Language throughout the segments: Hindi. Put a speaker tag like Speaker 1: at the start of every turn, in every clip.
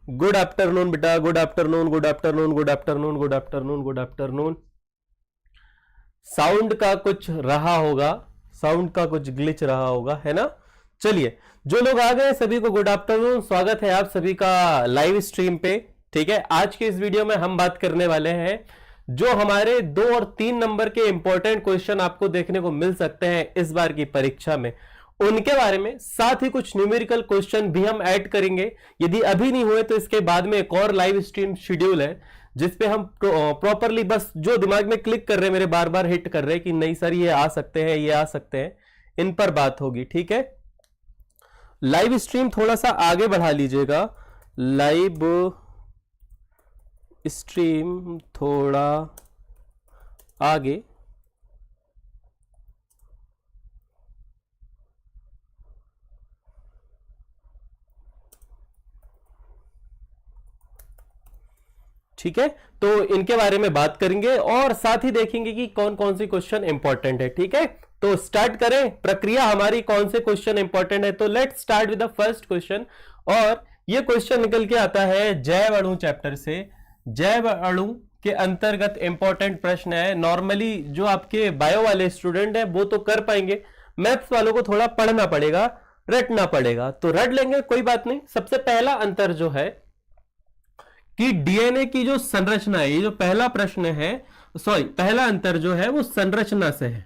Speaker 1: गुड आफ्टरनून बेटा, good afternoon, good afternoon, good afternoon, good afternoon, good afternoon. Sound का कुछ रहा होगा, साउंड का कुछ ग्लिच रहा होगा, है ना। चलिए, जो लोग आ गए सभी को गुड आफ्टरनून, स्वागत है आप सभी का लाइव स्ट्रीम पे। ठीक है, आज के इस वीडियो में हम बात करने वाले हैं जो हमारे 2 और 3 नंबर के इंपॉर्टेंट क्वेश्चन आपको देखने को मिल सकते हैं इस बार की परीक्षा में, उनके बारे में। साथ ही कुछ न्यूमेरिकल क्वेश्चन भी हम ऐड करेंगे। यदि अभी नहीं हुए तो इसके बाद में एक और लाइव स्ट्रीम शेड्यूल है जिसपे हम प्रॉपरली बस जो दिमाग में क्लिक कर रहे हैं, मेरे बार बार हिट कर रहे हैं कि नहीं सर ये आ सकते हैं, ये आ सकते हैं, इन पर बात होगी। ठीक है, लाइव स्ट्रीम थोड़ा सा आगे बढ़ा लीजिएगा, लाइव स्ट्रीम थोड़ा आगे। ठीक है, तो इनके बारे में बात करेंगे और साथ ही देखेंगे कि कौन कौन से क्वेश्चन इंपॉर्टेंट है। ठीक है, तो स्टार्ट करें प्रक्रिया हमारी, कौन से क्वेश्चन इंपॉर्टेंट है। तो let's start with the first question. और ये क्वेश्चन निकल के आता है जैव अणु चैप्टर से। जैव अणु के अंतर्गत इंपॉर्टेंट प्रश्न है। नॉर्मली जो आपके बायो वाले स्टूडेंट हैं वो तो कर पाएंगे, मैथ्स वालों को थोड़ा पढ़ना पड़ेगा, रटना पड़ेगा, तो रट लेंगे, कोई बात नहीं। सबसे पहला अंतर जो है कि डीएनए की जो संरचना है, ये जो पहला प्रश्न है, सॉरी पहला अंतर जो है वो संरचना से है।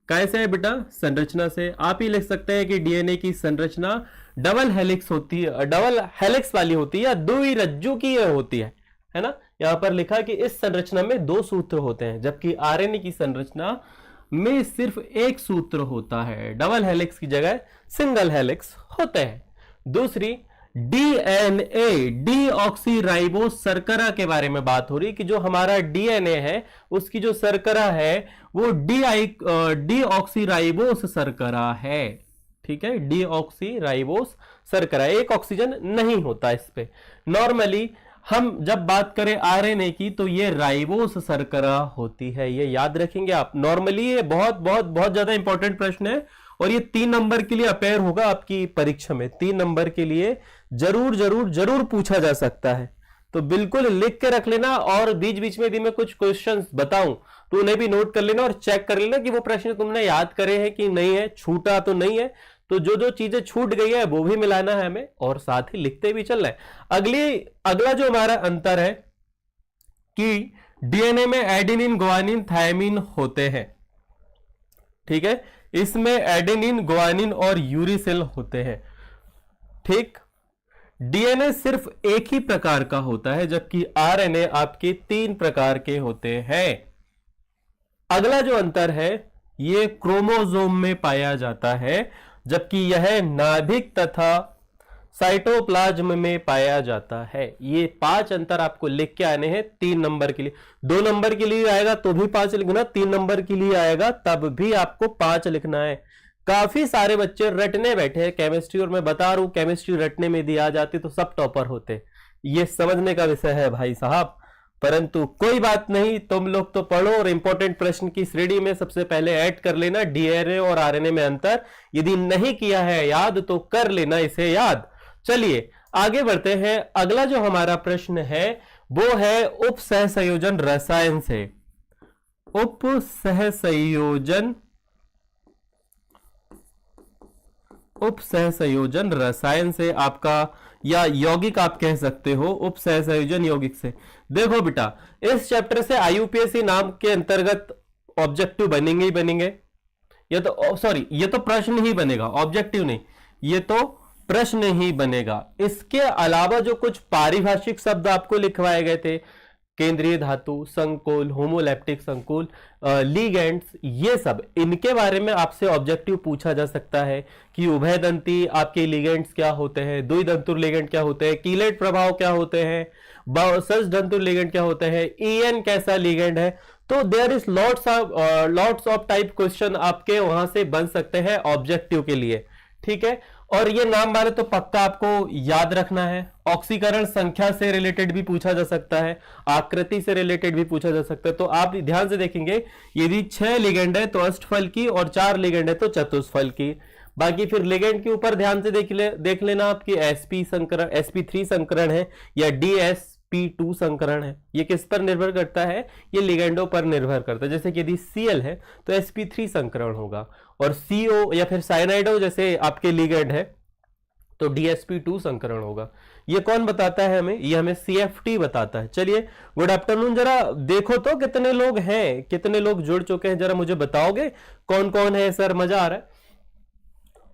Speaker 1: कैसे है बेटा? संरचना से। आप ही लिख सकते हैं कि डीएनए की संरचना डबल हेलिक्स होती है, डबल हेलिक्स वाली होती है या द्विरज्जु की होती है ना। यहां पर लिखा कि इस संरचना में 2 सूत्र होते हैं, जबकि आरएनए की संरचना में सिर्फ एक सूत्र होता है। डबल हेलिक्स की जगह सिंगल हेलिक्स होते हैं। दूसरी, डीएनए डीऑक्सीराइबोस शर्करा के बारे में बात हो रही कि जो हमारा डीएनए है उसकी जो शर्करा है वो डीऑक्सीराइबोस शर्करा है। ठीक है, डीऑक्सीराइबोस शर्करा, एक ऑक्सीजन नहीं होता इस पे। नॉर्मली हम जब बात करें आरएनए की तो ये राइबोस शर्करा होती है, ये याद रखेंगे आप। नॉर्मली ये बहुत बहुत बहुत ज्यादा इंपॉर्टेंट प्रश्न है और ये 3 नंबर के लिए अपेयर होगा आपकी परीक्षा में। 3 नंबर के लिए जरूर जरूर जरूर पूछा जा सकता है, तो बिल्कुल लिख के रख लेना। और बीच बीच में यदि मैं कुछ क्वेश्चंस बताऊं तो उन्हें भी नोट कर लेना और चेक कर लेना कि वो प्रश्न तुमने याद करे हैं कि नहीं है, छूटा तो नहीं है। तो जो जो चीजें छूट गई है वो भी मिलाना है हमें और साथ ही लिखते भी चलना है। अगला जो हमारा अंतर है कि डीएनए में एडेनिन, ग्वानिन, थायमिन होते हैं। ठीक है, इसमें एडेनिन, ग्वानिन और यूरिसिल होते हैं। ठीक, डीएनए सिर्फ एक ही प्रकार का होता है जबकि आरएनए आपके 3 प्रकार के होते हैं। अगला जो अंतर है ये क्रोमोसोम में पाया जाता है, जबकि यह नाभिक तथा साइटोप्लाज्म में पाया जाता है। ये 5 अंतर आपको लिख के आने हैं 3 नंबर के लिए। 2 नंबर के लिए आएगा तो भी 5 लिखना, 3 नंबर के लिए आएगा तब भी आपको 5 लिखना है। काफी सारे बच्चे रटने बैठे हैं केमिस्ट्री, और मैं बता रहा हूं केमिस्ट्री रटने में दी आ जाती तो सब टॉपर होते। ये समझने का विषय है भाई साहब, परंतु कोई बात नहीं, तुम लोग तो पढ़ो और इंपॉर्टेंट प्रश्न की श्रेणी में सबसे पहले ऐड कर लेना डीएनए और आरएनए में अंतर। यदि नहीं किया है याद तो कर लेना इसे याद। चलिए आगे बढ़ते हैं। अगला जो हमारा प्रश्न है वो है उप सहसंयोजन रसायन से। उप सहसंयोजन रसायन से आपका, या यौगिक आप कह सकते हो, उप सहसंयोजन यौगिक से। देखो बेटा, इस चैप्टर से आईयूपीएससी नाम के अंतर्गत ऑब्जेक्टिव बनेंगे ही बनेंगे। ये तो सॉरी, ये तो प्रश्न ही बनेगा, ऑब्जेक्टिव नहीं, ये तो प्रश्न ही बनेगा। इसके अलावा जो कुछ पारिभाषिक शब्द आपको लिखवाए गए थे, केंद्रीय धातु, संकुल, होमोलैप्टिक संकुल, लिगेंड्स, ये सब, इनके बारे में आपसे ऑब्जेक्टिव पूछा जा सकता है कि उभयदंती आपके लिगेंड्स क्या होते हैं, द्विदंतुर लिगेंड क्या होते हैं, कीलेट प्रभाव क्या होते हैं, सजदंतुर लिगेंड क्या होते हैं, ईएन कैसा लिगेंड है। तो there is lots of type question आपके वहां से बन सकते हैं ऑब्जेक्टिव के लिए। ठीक है, और ये नाम वाले तो पक्का आपको याद रखना है। ऑक्सीकरण संख्या से रिलेटेड भी पूछा जा सकता है, आकृति से रिलेटेड भी पूछा जा सकता है। तो आप ध्यान से देखेंगे, यदि 6 लिगेंड है तो अष्टफल की और 4 लिगेंड है तो चतुष्फल की। बाकी फिर लिगेंड के ऊपर ध्यान से देख लेना आपकी sp3 संकरण है या dsp2 संकरण है, ये किस पर निर्भर करता है, ये लिगेंडो पर निर्भर करता है। जैसे कि यदि Cl है तो sp3 संकरण होगा, और CO या फिर साइनाइडो जैसे आपके लिगेंड है तो dsp2 संकरण होगा। ये कौन बताता है हमें, ये हमें CFT बताता है। चलिए गुड आफ्टरनून, जरा देखो तो कितने लोग हैं, कितने लोग जुड़ चुके हैं, जरा मुझे बताओगे कौन कौन है सर, मजा आ रहा है।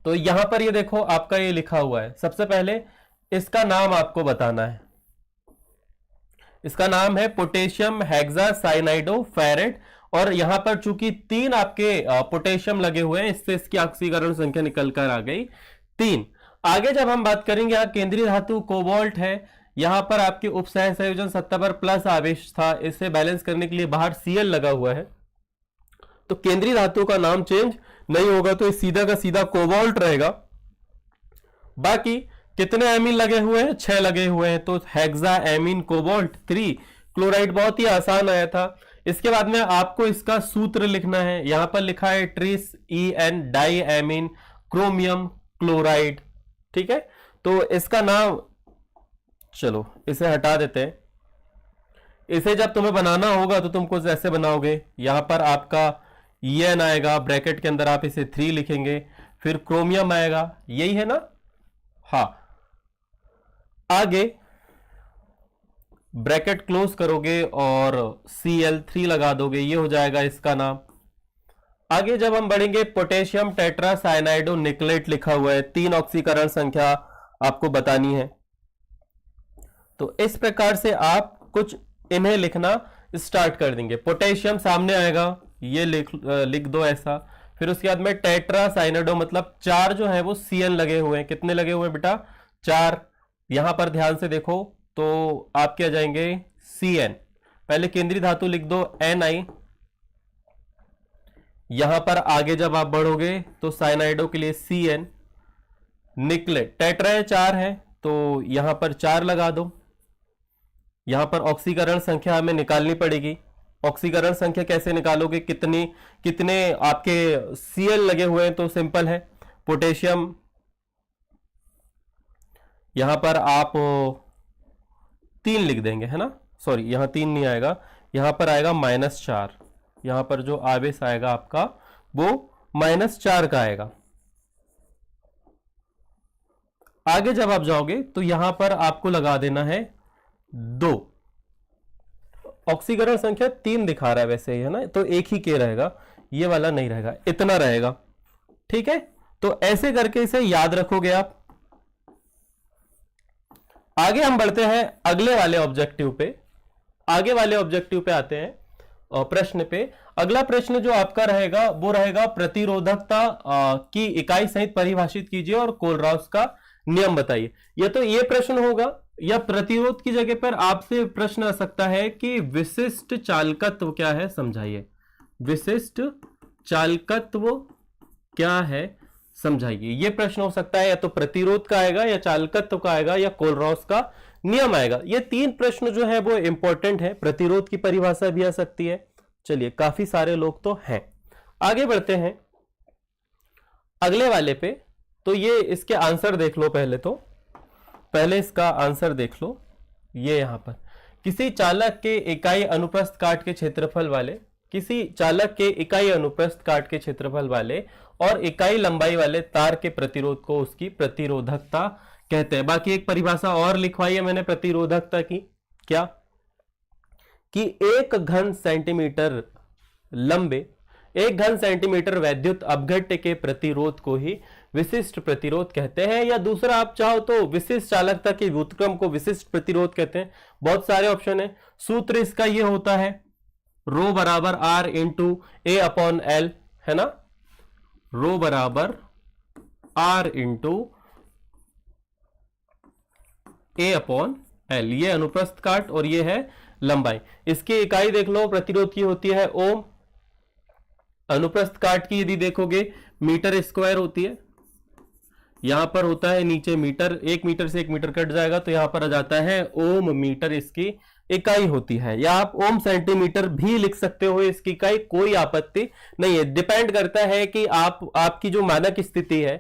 Speaker 1: तो यहां पर ये देखो आपका ये लिखा हुआ है, सबसे पहले इसका नाम आपको बताना है, इसका नाम है पोटेशियम हेक्सासाइनाइडोफेरेट, और यहां पर चूंकि 3 आपके पोटेशियम लगे हुए हैं, इससे इसकी ऑक्सीकरण संख्या निकल कर आ गई 3। आगे जब हम बात करेंगे, यहाँ केंद्रीय धातु कोबाल्ट है, यहां पर आपके उपसह संयोजन सत्ता पर प्लस आवेश था, इसे बैलेंस करने के लिए बाहर Cl लगा हुआ है, तो केंद्रीय धातु का नाम चेंज नहीं होगा, तो सीधा का सीधा कोबाल्ट रहेगा। बाकी कितने एमीन लगे हुए हैं, 6 लगे हुए हैं, तो हेक्सा एमीन कोबाल्ट 3 क्लोराइड, बहुत ही आसान आया था। इसके बाद में आपको इसका सूत्र लिखना है, यहां पर लिखा है tris EN di amine chromium chloride, ठीक है। तो इसका नाम, चलो इसे हटा देते हैं, इसे जब तुम्हें बनाना होगा तो तुम कुछ ऐसे बनाओगे, यहां पर आपका EN आएगा, ब्रैकेट के अंदर आप इसे 3 लिखेंगे, फिर क्रोमियम आएगा, यही है ना, हाँ। आगे ब्रैकेट क्लोज करोगे और Cl3 लगा दोगे, ये हो जाएगा इसका नाम। आगे जब हम बढ़ेंगे, पोटेशियम टेट्रासाइनाइडो निकलेट लिखा हुआ है, 3 ऑक्सीकरण संख्या आपको बतानी है। तो इस प्रकार से आप कुछ इन्हें लिखना स्टार्ट कर देंगे। पोटेशियम सामने आएगा, ये लिख दो ऐसा, फिर उसके बाद में टेट्रासाइनाइडो मतलब 4 जो है वो Cl लगे हुए हैं, कितने लगे हुए हैं बेटा, 4। यहां पर ध्यान से देखो तो आप क्या जाएंगे Cn, पहले केंद्रीय धातु लिख दो Ni, यहां पर आगे जब आप बढ़ोगे तो साइनाइडो के लिए Cn, निकलेट टेट्रा 4 है तो यहां पर 4 लगा दो। यहां पर ऑक्सीकरण संख्या हमें निकालनी पड़ेगी, ऑक्सीकरण संख्या कैसे निकालोगे, कितने आपके Cl लगे हुए हैं, तो सिंपल है, पोटेशियम यहां पर आप 3 लिख देंगे, है ना, सॉरी यहां 3 नहीं आएगा, यहां पर आएगा -4, यहां पर जो आवेश आएगा आपका वो -4 का आएगा। आगे जब आप जाओगे तो यहां पर आपको लगा देना है 2, ऑक्सीकरण संख्या 3 दिखा रहा है वैसे ही, है ना, तो एक ही के रहेगा, ये वाला नहीं रहेगा, इतना रहेगा, ठीक है। तो ऐसे करके इसे याद रखोगे आप। आगे हम बढ़ते हैं अगले वाले ऑब्जेक्टिव पे, आगे वाले ऑब्जेक्टिव पे आते हैं और प्रश्न पे। अगला प्रश्न जो आपका रहेगा वो रहेगा प्रतिरोधकता की इकाई सहित परिभाषित कीजिए और कोलराउस का नियम बताइए। या तो ये प्रश्न होगा, या प्रतिरोध की जगह पर आपसे प्रश्न आ सकता है कि विशिष्ट चालकत्व क्या है समझाइए, विशिष्ट चालकत्व क्या है समझाइए। ये प्रश्न हो सकता है, या तो प्रतिरोध का आएगा, या चालकत्व का आएगा, या कोलराउस का नियम आएगा। ये 3 प्रश्न जो है वो इंपॉर्टेंट है। प्रतिरोध की परिभाषा भी आ सकती है। चलिए, काफी सारे लोग तो हैं। आगे बढ़ते हैं अगले वाले पे। तो ये इसके आंसर देख लो पहले, तो पहले इसका आंसर देख लो। ये यहां पर किसी चालक के इकाई अनुप्रस्थ काट के क्षेत्रफल वाले, किसी चालक के इकाई अनुप्रस्थ काट के क्षेत्रफल वाले और इकाई लंबाई वाले तार के प्रतिरोध को उसकी प्रतिरोधकता कहते हैं। बाकी एक परिभाषा और लिखवाई है मैंने प्रतिरोधकता की, क्या कि 1 घन सेंटीमीटर लंबे, 1 घन सेंटीमीटर वैद्युत अपघट्य के प्रतिरोध को ही विशिष्ट प्रतिरोध कहते हैं। या दूसरा आप चाहो तो विशिष्ट चालकता के व्युत्क्रम को विशिष्ट प्रतिरोध कहते हैं। बहुत सारे ऑप्शन है। सूत्र इसका ये होता है रो बराबर R into A upon L, है ना, रो बराबर R into A upon L। ये अनुप्रस्थ काट और ये है लंबाई। इसकी इकाई देख लो, प्रतिरोध की होती है ओम, अनुप्रस्थ काट की यदि देखोगे मीटर स्क्वायर होती है। यहां पर होता है नीचे मीटर, 1 मीटर से 1 मीटर कट जाएगा तो यहां पर आ जाता है ओम मीटर इसकी इकाई होती है। या आप ओम सेंटीमीटर भी लिख सकते हो इसकी इकाई, कोई आपत्ति नहीं है। डिपेंड करता है कि आपकी जो मानक स्थिति है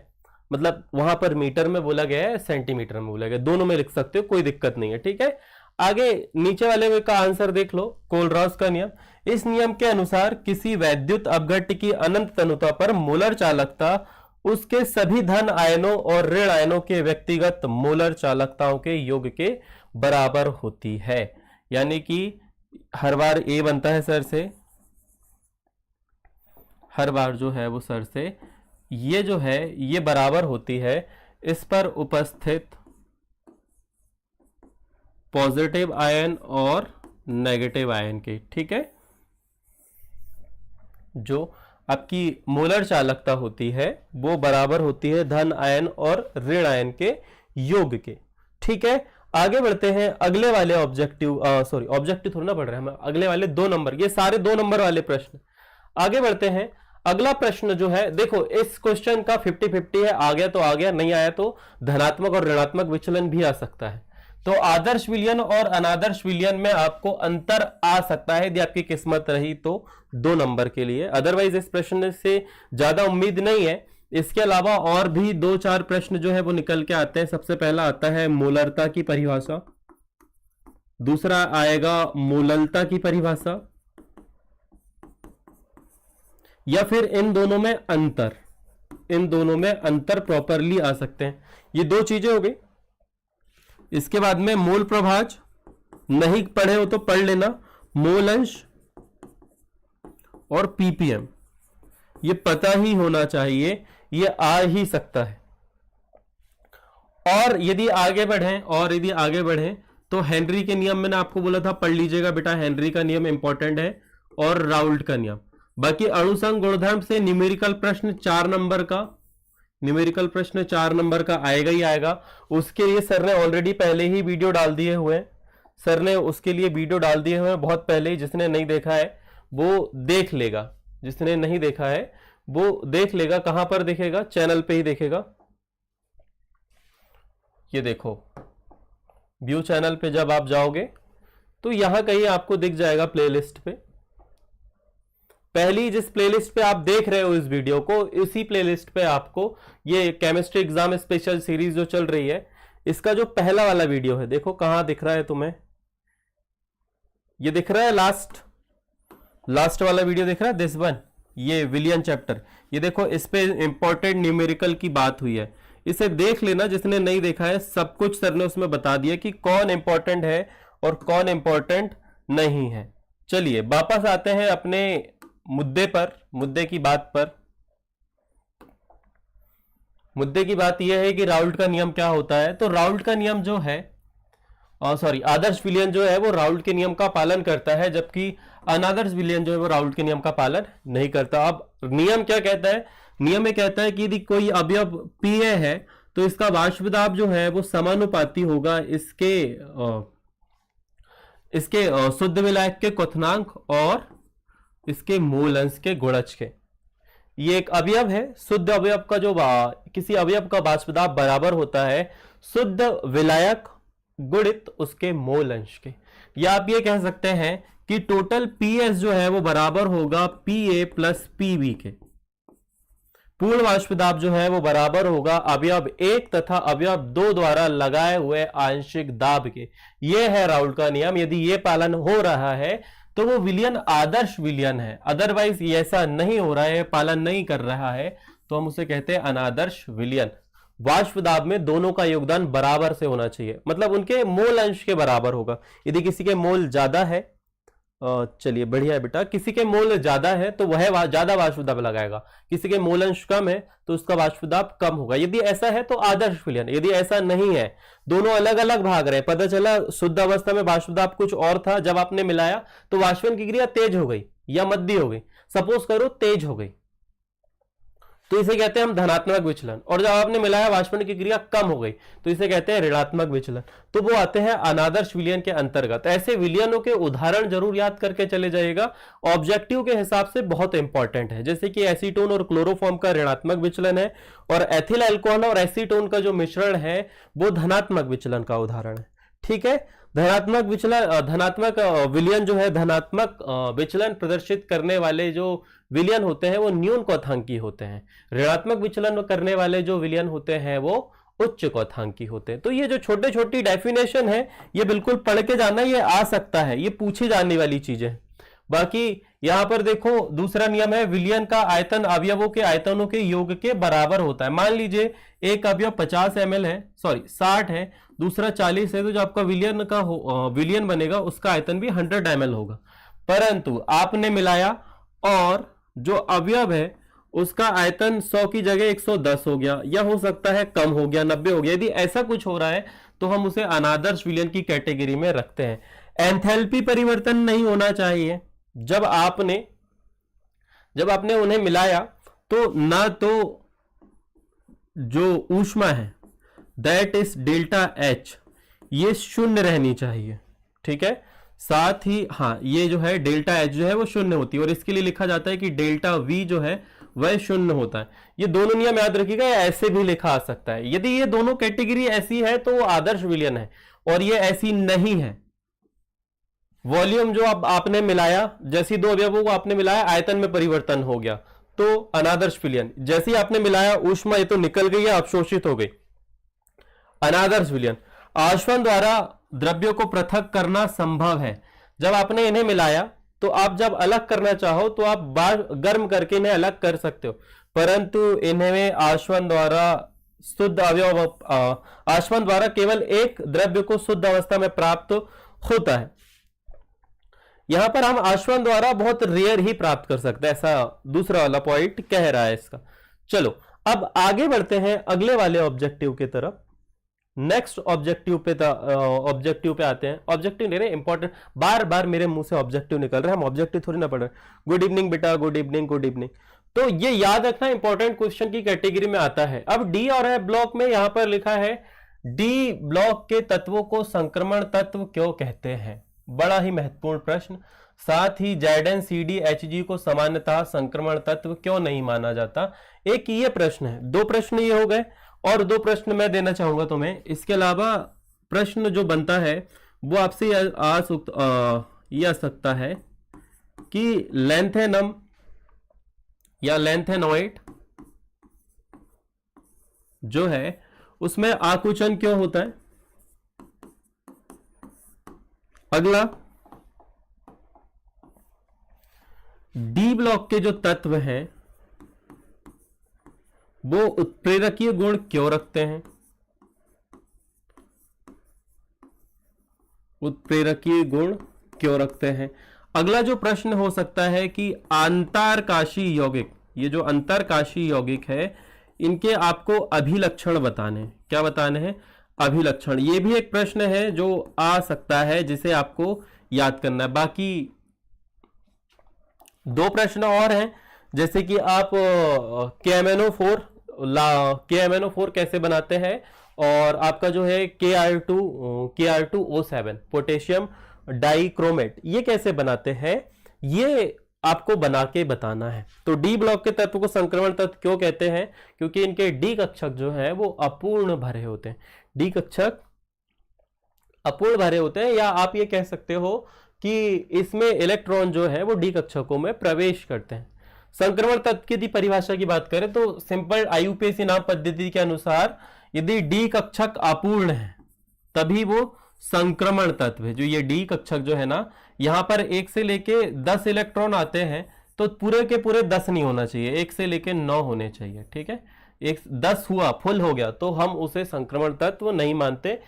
Speaker 1: मतलब वहां पर मीटर में बोला गया है, सेंटीमीटर में बोला गया, दोनों में लिख सकते हो, कोई दिक्कत नहीं है। ठीक है, आगे नीचे वाले का आंसर देख लो, कोलरॉस का नियम। इस नियम के अनुसार किसी वैद्युत अपघट्य की अनंत तनुता पर मोलर चालकता उसके सभी धन आयनों और ऋण आयनों के व्यक्तिगत मोलर चालकताओं के योग के बराबर होती है। यानी कि हर बार ए बनता है सर से, हर बार जो है वो सर से, ये जो है ये बराबर होती है इस पर उपस्थित पॉजिटिव आयन और नेगेटिव आयन के। ठीक है, जो आपकी मोलर चालकता होती है वो बराबर होती है धन आयन और ऋण आयन के योग के। ठीक है, आगे बढ़ते हैं अगले वाले ऑब्जेक्टिव, सॉरी ऑब्जेक्टिव थोड़ा ना पढ़ रहे हैं हम, अगले वाले 2 नंबर, ये सारे 2 नंबर वाले प्रश्न। आगे बढ़ते हैं, अगला प्रश्न जो है, देखो इस क्वेश्चन का 50-50 है, आ गया तो आ गया, नहीं आया तो धनात्मक और ऋणात्मक विचलन भी आ सकता है। तो आदर्श विलयन और अनादर्श विलयन में आपको अंतर आ सकता है, यदि आपकी किस्मत रही तो 2 नंबर के लिए, अदरवाइज इस प्रश्न से ज्यादा उम्मीद नहीं है। इसके अलावा और भी 2-4 प्रश्न जो है वो निकल के आते हैं। सबसे पहला आता है मोलरता की परिभाषा, दूसरा आएगा मोललता की परिभाषा, या फिर इन दोनों में अंतर, इन दोनों में अंतर प्रॉपरली आ सकते हैं। ये 2 चीजें हो गई। इसके बाद में मोल प्रभाज, नहीं पढ़े हो तो पढ़ लेना, मोल अंश और पीपीएम, ये पता ही होना चाहिए, ये आ ही सकता है। और यदि आगे बढ़ें तो हेनरी के नियम मैंने आपको बोला था, पढ़ लीजिएगा बेटा, हेनरी का नियम इंपॉर्टेंट है, और राउल्ट का नियम। बाकी अणुसंघ गुणधर्म से न्यूमेरिकल प्रश्न 4 नंबर का, न्यूमेरिकल प्रश्न 4 नंबर का आएगा ही आएगा। उसके लिए सर ने ऑलरेडी पहले ही वीडियो डाल दिए हुए हैं, सर ने उसके लिए वीडियो डाल दिए हुए हैं बहुत पहले ही। जिसने नहीं देखा है वो देख लेगा, जिसने नहीं देखा है वो देख लेगा। कहां पर देखेगा? चैनल पे ही देखेगा। ये देखो व्यू चैनल पे जब आप जाओगे तो यहां कहीं आपको दिख जाएगा प्लेलिस्ट पे, पहली जिस प्लेलिस्ट पे आप देख रहे हो इस वीडियो को, इसी प्लेलिस्ट पे आपको ये केमिस्ट्री एग्जाम स्पेशल सीरीज जो चल रही है, इसका जो पहला वाला वीडियो है, देखो कहां दिख रहा है तुम्हें, ये दिख रहा है लास्ट वाला वीडियो दिख रहा है, दिस वन, ये विलियन चैप्टर। ये देखो इस पे इंपॉर्टेंट न्यूमेरिकल की बात हुई है, इसे देख लेना। जिसने नहीं देखा है, सब कुछ सर ने उसमें बता दिया कि कौन इंपॉर्टेंट है और कौन इंपॉर्टेंट नहीं है। चलिए वापस आते हैं अपने मुद्दे पर, मुद्दे की बात पर। मुद्दे की बात यह है कि राउल्ट का नियम क्या होता है। तो राउल्ट का नियम जो है, आदर्श विलयन जो है वो राउल्ट के नियम का पालन करता है, जबकि अनादर्श विलयन जो है वो राउल्ट के नियम का पालन नहीं करता। अब नियम क्या कहता है? नियम ये कहता है कि यदि कोई अवयव पीए है तो इसका वाष्प दाब जो है वो समानुपाती होगा इसके शुद्ध विलायक के क्वथनांक और इसके मूल अंश के गुणज के। ये एक अवयव है, शुद्ध अवयव का जो किसी अवयव का वाष्प दाब बराबर होता है शुद्ध विलायक गुणित उसके मोल अंश के। या आप ये कह सकते हैं कि टोटल पीएस जो है वो बराबर होगा पीए प्लस पीबी के। पूर्ण वाष्प दाब जो है वो बराबर होगा अवयव 1 तथा अवयव 2 द्वारा लगाए हुए आंशिक दाब के। ये है राउल्ट का नियम। यदि ये पालन हो रहा है तो वो विलयन आदर्श विलयन है, अदरवाइज ऐसा नहीं हो रहा है, पालन नहीं कर रहा है, तो हम उसे कहते हैं अनादर्श विलयन। वाष्प दाब में दोनों का योगदान बराबर से होना चाहिए, मतलब उनके मोल अंश के बराबर होगा। यदि किसी के मोल ज्यादा है, चलिए बढ़िया है बेटा, किसी के मोल ज्यादा है तो वह ज्यादा वाष्प दाब लगाएगा, किसी के मोल अंश कम है तो उसका वाष्प दाब कम होगा। यदि ऐसा है तो आदर्श विलयन। यदि ऐसा नहीं है, दोनों अलग अलग भाग रहे, पता चला शुद्ध अवस्था में वाष्प दाब कुछ और था, जब आपने मिलाया तो वाष्पन की क्रिया तेज हो गई या मध्य हो गई, सपोज करो तेज हो गई, तो इसे कहते हैं हम धनात्मक विचलन। और जब आपने मिलाया वाष्पन की क्रिया कम हो गई तो इसे कहते हैं ऋणात्मक विचलन। तो वो आते हैं अनादर्श विलयन के अंतर्गत। ऐसे विलयनों के उदाहरण जरूर याद करके चले जाइएगा, ऑब्जेक्टिव के हिसाब से बहुत इंपॉर्टेंट है। जैसे कि एसीटोन और क्लोरोफॉर्म का ऋणात्मक विचलन है, और एथिल अल्कोहल और एसीटोन का जो मिश्रण है वो धनात्मक विचलन का उदाहरण है। ठीक है, धनात्मक विचलन, धनात्मक विलयन जो है, धनात्मक विचलन प्रदर्शित करने वाले जो विलयन होते हैं वो न्यून क्वथांकी होते हैं, ऋणात्मक विचलन करने वाले जो विलयन होते हैं वो उच्च क्वथांकी होते हैं। तो ये जो छोटे छोटी डेफिनेशन है ये बिल्कुल पढ़ के जाना, ये आ सकता है, ये पूछी जाने वाली चीजें। बाकी यहां पर देखो दूसरा नियम है, विलयन का आयतन अवयवों के आयतनों के योग के बराबर होता है। मान लीजिए एक अवयव 50 ml है, सॉरी 60 है, दूसरा 40 है, तो जो आपका विलयन बनेगा उसका आयतन भी 100 ml होगा। परंतु आपने मिलाया और जो अवयव है उसका आयतन 100 की जगह 110 हो गया, या हो सकता है कम हो गया, 90 हो गया। यदि ऐसा कुछ हो रहा है तो हम उसे अनादर्श विलयन की कैटेगरी में रखते हैं। एंथैल्पी परिवर्तन नहीं होना चाहिए। जब आपने उन्हें मिलाया तो ना तो जो ऊष्मा है दैट इज डेल्टा एच ये शून्य रहनी चाहिए, ठीक है, साथ ही हाँ ये जो है डेल्टा एच जो है वो शून्य होती है, और इसके लिए लिखा जाता है कि डेल्टा वी जो है वह शून्य होता है। ये दोनों नियम याद रखिएगा, ऐसे भी लिखा आ सकता है। यदि ये दोनों कैटेगरी ऐसी है तो वो आदर्श विलयन है, और ये ऐसी नहीं है। वॉल्यूम जो आपने मिलाया, जैसी दो अवयवों को आपने मिलाया आयतन में परिवर्तन हो गया तो अनादर्श विलयन। जैसे ही आपने मिलाया ऊष्मा ये तो निकल गई है, अवशोषित हो गई, अनादर्श विलयन। आश्वन द्वारा द्रव्यों को पृथक करना संभव है। जब आपने इन्हें मिलाया तो आप जब अलग करना चाहो तो आप बार गर्म करके इन्हें अलग कर सकते हो, परंतु इन्हें आश्वन द्वारा शुद्ध अवयव आश्वन द्वारा केवल एक द्रव्य को शुद्ध अवस्था में प्राप्त होता है। यहां पर हम आश्वन द्वारा बहुत रेयर ही प्राप्त कर सकते हैं, ऐसा दूसरा वाला पॉइंट कह रहा है इसका। चलो अब आगे बढ़ते हैं अगले वाले ऑब्जेक्टिव की तरफ। नेक्स्ट ऑब्जेक्टिव पे आते हैं। ऑब्जेक्टिव नहीं रहे इंपॉर्टेंट, बार बार मेरे मुंह से ऑब्जेक्टिव निकल रहे हैं, हम ऑब्जेक्टिव थोड़ी ना पढ़ रहे। गुड इवनिंग बेटा, गुड इवनिंग, गुड इवनिंग। तो ये याद रखना इंपॉर्टेंट क्वेश्चन की कैटेगरी में आता है। अब डी और एफ ब्लॉक में यहां पर लिखा है डी ब्लॉक के तत्वों को संक्रमण तत्व क्यों कहते हैं, बड़ा ही महत्वपूर्ण प्रश्न। साथ ही ZnCd Hg को सामान्यतः संक्रमण तत्व क्यों नहीं माना जाता। एक ये प्रश्न है, दो प्रश्न ये हो गए, और दो प्रश्न मैं देना चाहूंगा तुम्हें। इसके अलावा प्रश्न जो बनता है वो आपसे आ सकता है कि लेंथेनम या लेंथेनॉइड जो है उसमें आकुंचन क्यों होता है। अगला डी ब्लॉक के जो तत्व हैं वो उत्प्रेरकीय गुण क्यों रखते हैं, उत्प्रेरकीय गुण क्यों रखते हैं। अगला जो प्रश्न हो सकता है कि अंतरकाशी यौगिक, ये जो अंतरकाशी यौगिक है इनके आपको अभिलक्षण बताने हैं। क्या बताने हैं, अभिलक्षण। ये भी एक प्रश्न है जो आ सकता है जिसे आपको याद करना है। बाकी दो प्रश्न और हैं, जैसे कि आप KMNO4 कैसे बनाते हैं, और आपका जो है Kr2O7 पोटेशियम डाइक्रोमेट ये कैसे बनाते हैं, ये आपको बना के बताना है। तो डी ब्लॉक के तत्व को संक्रमण तत्व क्यों कहते हैं, क्योंकि इनके डी कक्षक जो है वो अपूर्ण भरे होते हैं। डी कक्षक अपूर्ण भरे होते हैं, या आप ये कह सकते हो कि इसमें इलेक्ट्रॉन जो है वो डी कक्षकों में प्रवेश करते हैं। संक्रमण तत्व की यदि परिभाषा की बात करें तो सिंपल IUPAC नाम पद्धति के अनुसार यदि डी कक्षक अपूर्ण है तभी वो संक्रमण तत्व है। जो ये डी कक्षक जो है ना, यहां पर 1 से लेके 10 इलेक्ट्रॉन आते हैं तो पूरे के पूरे 10 नहीं होना चाहिए, 1 से लेके 9 होने चाहिए, ठीक है। 10 हुआ, फुल हो गया तो हम उसे संक्रमण तत्व नहीं मानते।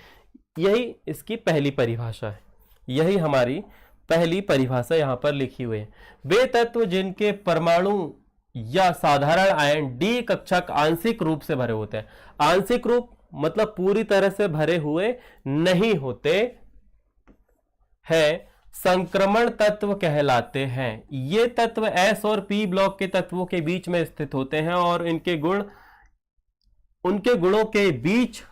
Speaker 1: यही इसकी पहली परिभाषा है, यही हमारी पहली परिभाषा यहां पर लिखी हुई है। वे तत्व जिनके परमाणु या साधारण आयन डी कक्षक आंशिक रूप से भरे होते हैं। आंशिक रूप मतलब पूरी तरह से भरे हुए नहीं होते हैं, संक्रमण तत्व कहलाते हैं। ये तत्व S और P ब्लॉक के तत्वों के बीच में स्थित होते हैं और उनके गुणों के बीच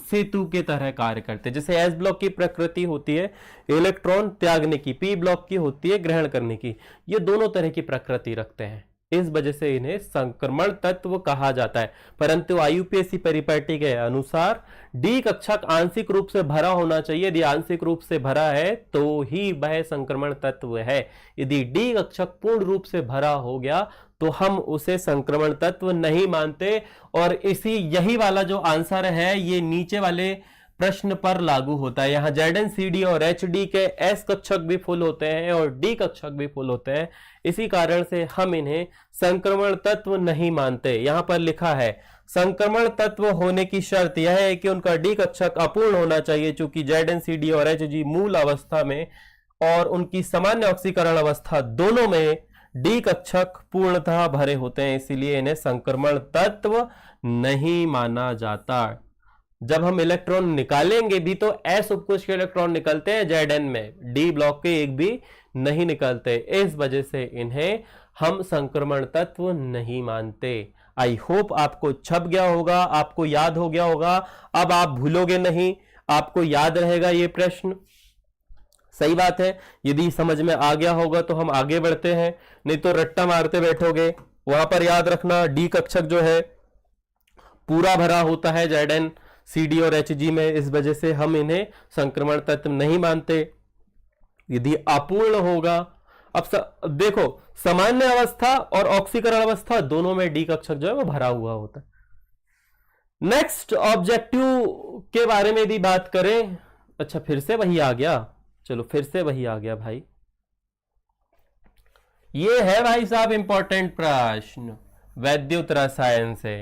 Speaker 1: सेतु के तरह कार्य करते हैं। जैसे S ब्लॉक की प्रकृति होती है इलेक्ट्रॉन त्यागने की, P ब्लॉक की होती है ग्रहण करने की। ये दोनों तरह की प्रकृति रखते हैं, इस वजह से इन्हें संक्रमण तत्व कहा जाता है। परंतु आईयूपीएसी परिपाटी के अनुसार डी कक्षक आंशिक रूप से भरा होना चाहिए। यदि आंशिक रूप से भरा है तो ही वह संक्रमण तत्व है। यदि डी कक्षक पूर्ण रूप से भरा हो गया तो हम उसे संक्रमण तत्व नहीं मानते। और यही वाला जो आंसर है ये नीचे वाले प्रश्न पर लागू होता है। यहां ZnCD और HD के S कक्षक भी फुल होते हैं और D कक्षक भी फुल होते हैं। इसी कारण से हम इन्हें संक्रमण तत्व नहीं मानते। यहां पर लिखा है संक्रमण तत्व होने की शर्त यह है कि उनका D कक्षक अपूर्ण होना चाहिए, चूंकि ZnCD और Hg मूल अवस्था में और उनकी सामान्य ऑक्सीकरण अवस्था दोनों में D कक्षक पूर्णतः भरे होते हैं, इसीलिए इन्हें संक्रमण तत्व नहीं माना जाता। जब हम इलेक्ट्रॉन निकालेंगे भी तो S उपकोष के इलेक्ट्रॉन निकलते हैं Zn में, D ब्लॉक के एक भी नहीं निकलते। इस वजह से इन्हें हम संक्रमण तत्व नहीं मानते। आई होप आपको छप गया होगा, आपको याद हो गया होगा। अब आप भूलोगे नहीं, आपको याद रहेगा ये प्रश्न। सही बात है, यदि समझ में आ गया होगा तो हम आगे बढ़ते हैं, नहीं तो रट्टा मारते बैठोगे। वहां पर याद रखना D कक्षक जो है पूरा भरा होता है ZnCD और Hg में, इस वजह से हम इन्हें संक्रमण तत्व नहीं मानते। यदि अपूर्ण होगा, अब देखो सामान्य अवस्था और ऑक्सीकरण अवस्था दोनों में D कक्षक जो है वो भरा हुआ होता है। नेक्स्ट ऑब्जेक्टिव के बारे में भी बात करें। अच्छा फिर से वही आ गया, चलो फिर से वही आ गया भाई। ये है भाई साहब इंपॉर्टेंट प्रश्न, वैद्युत रसायन से।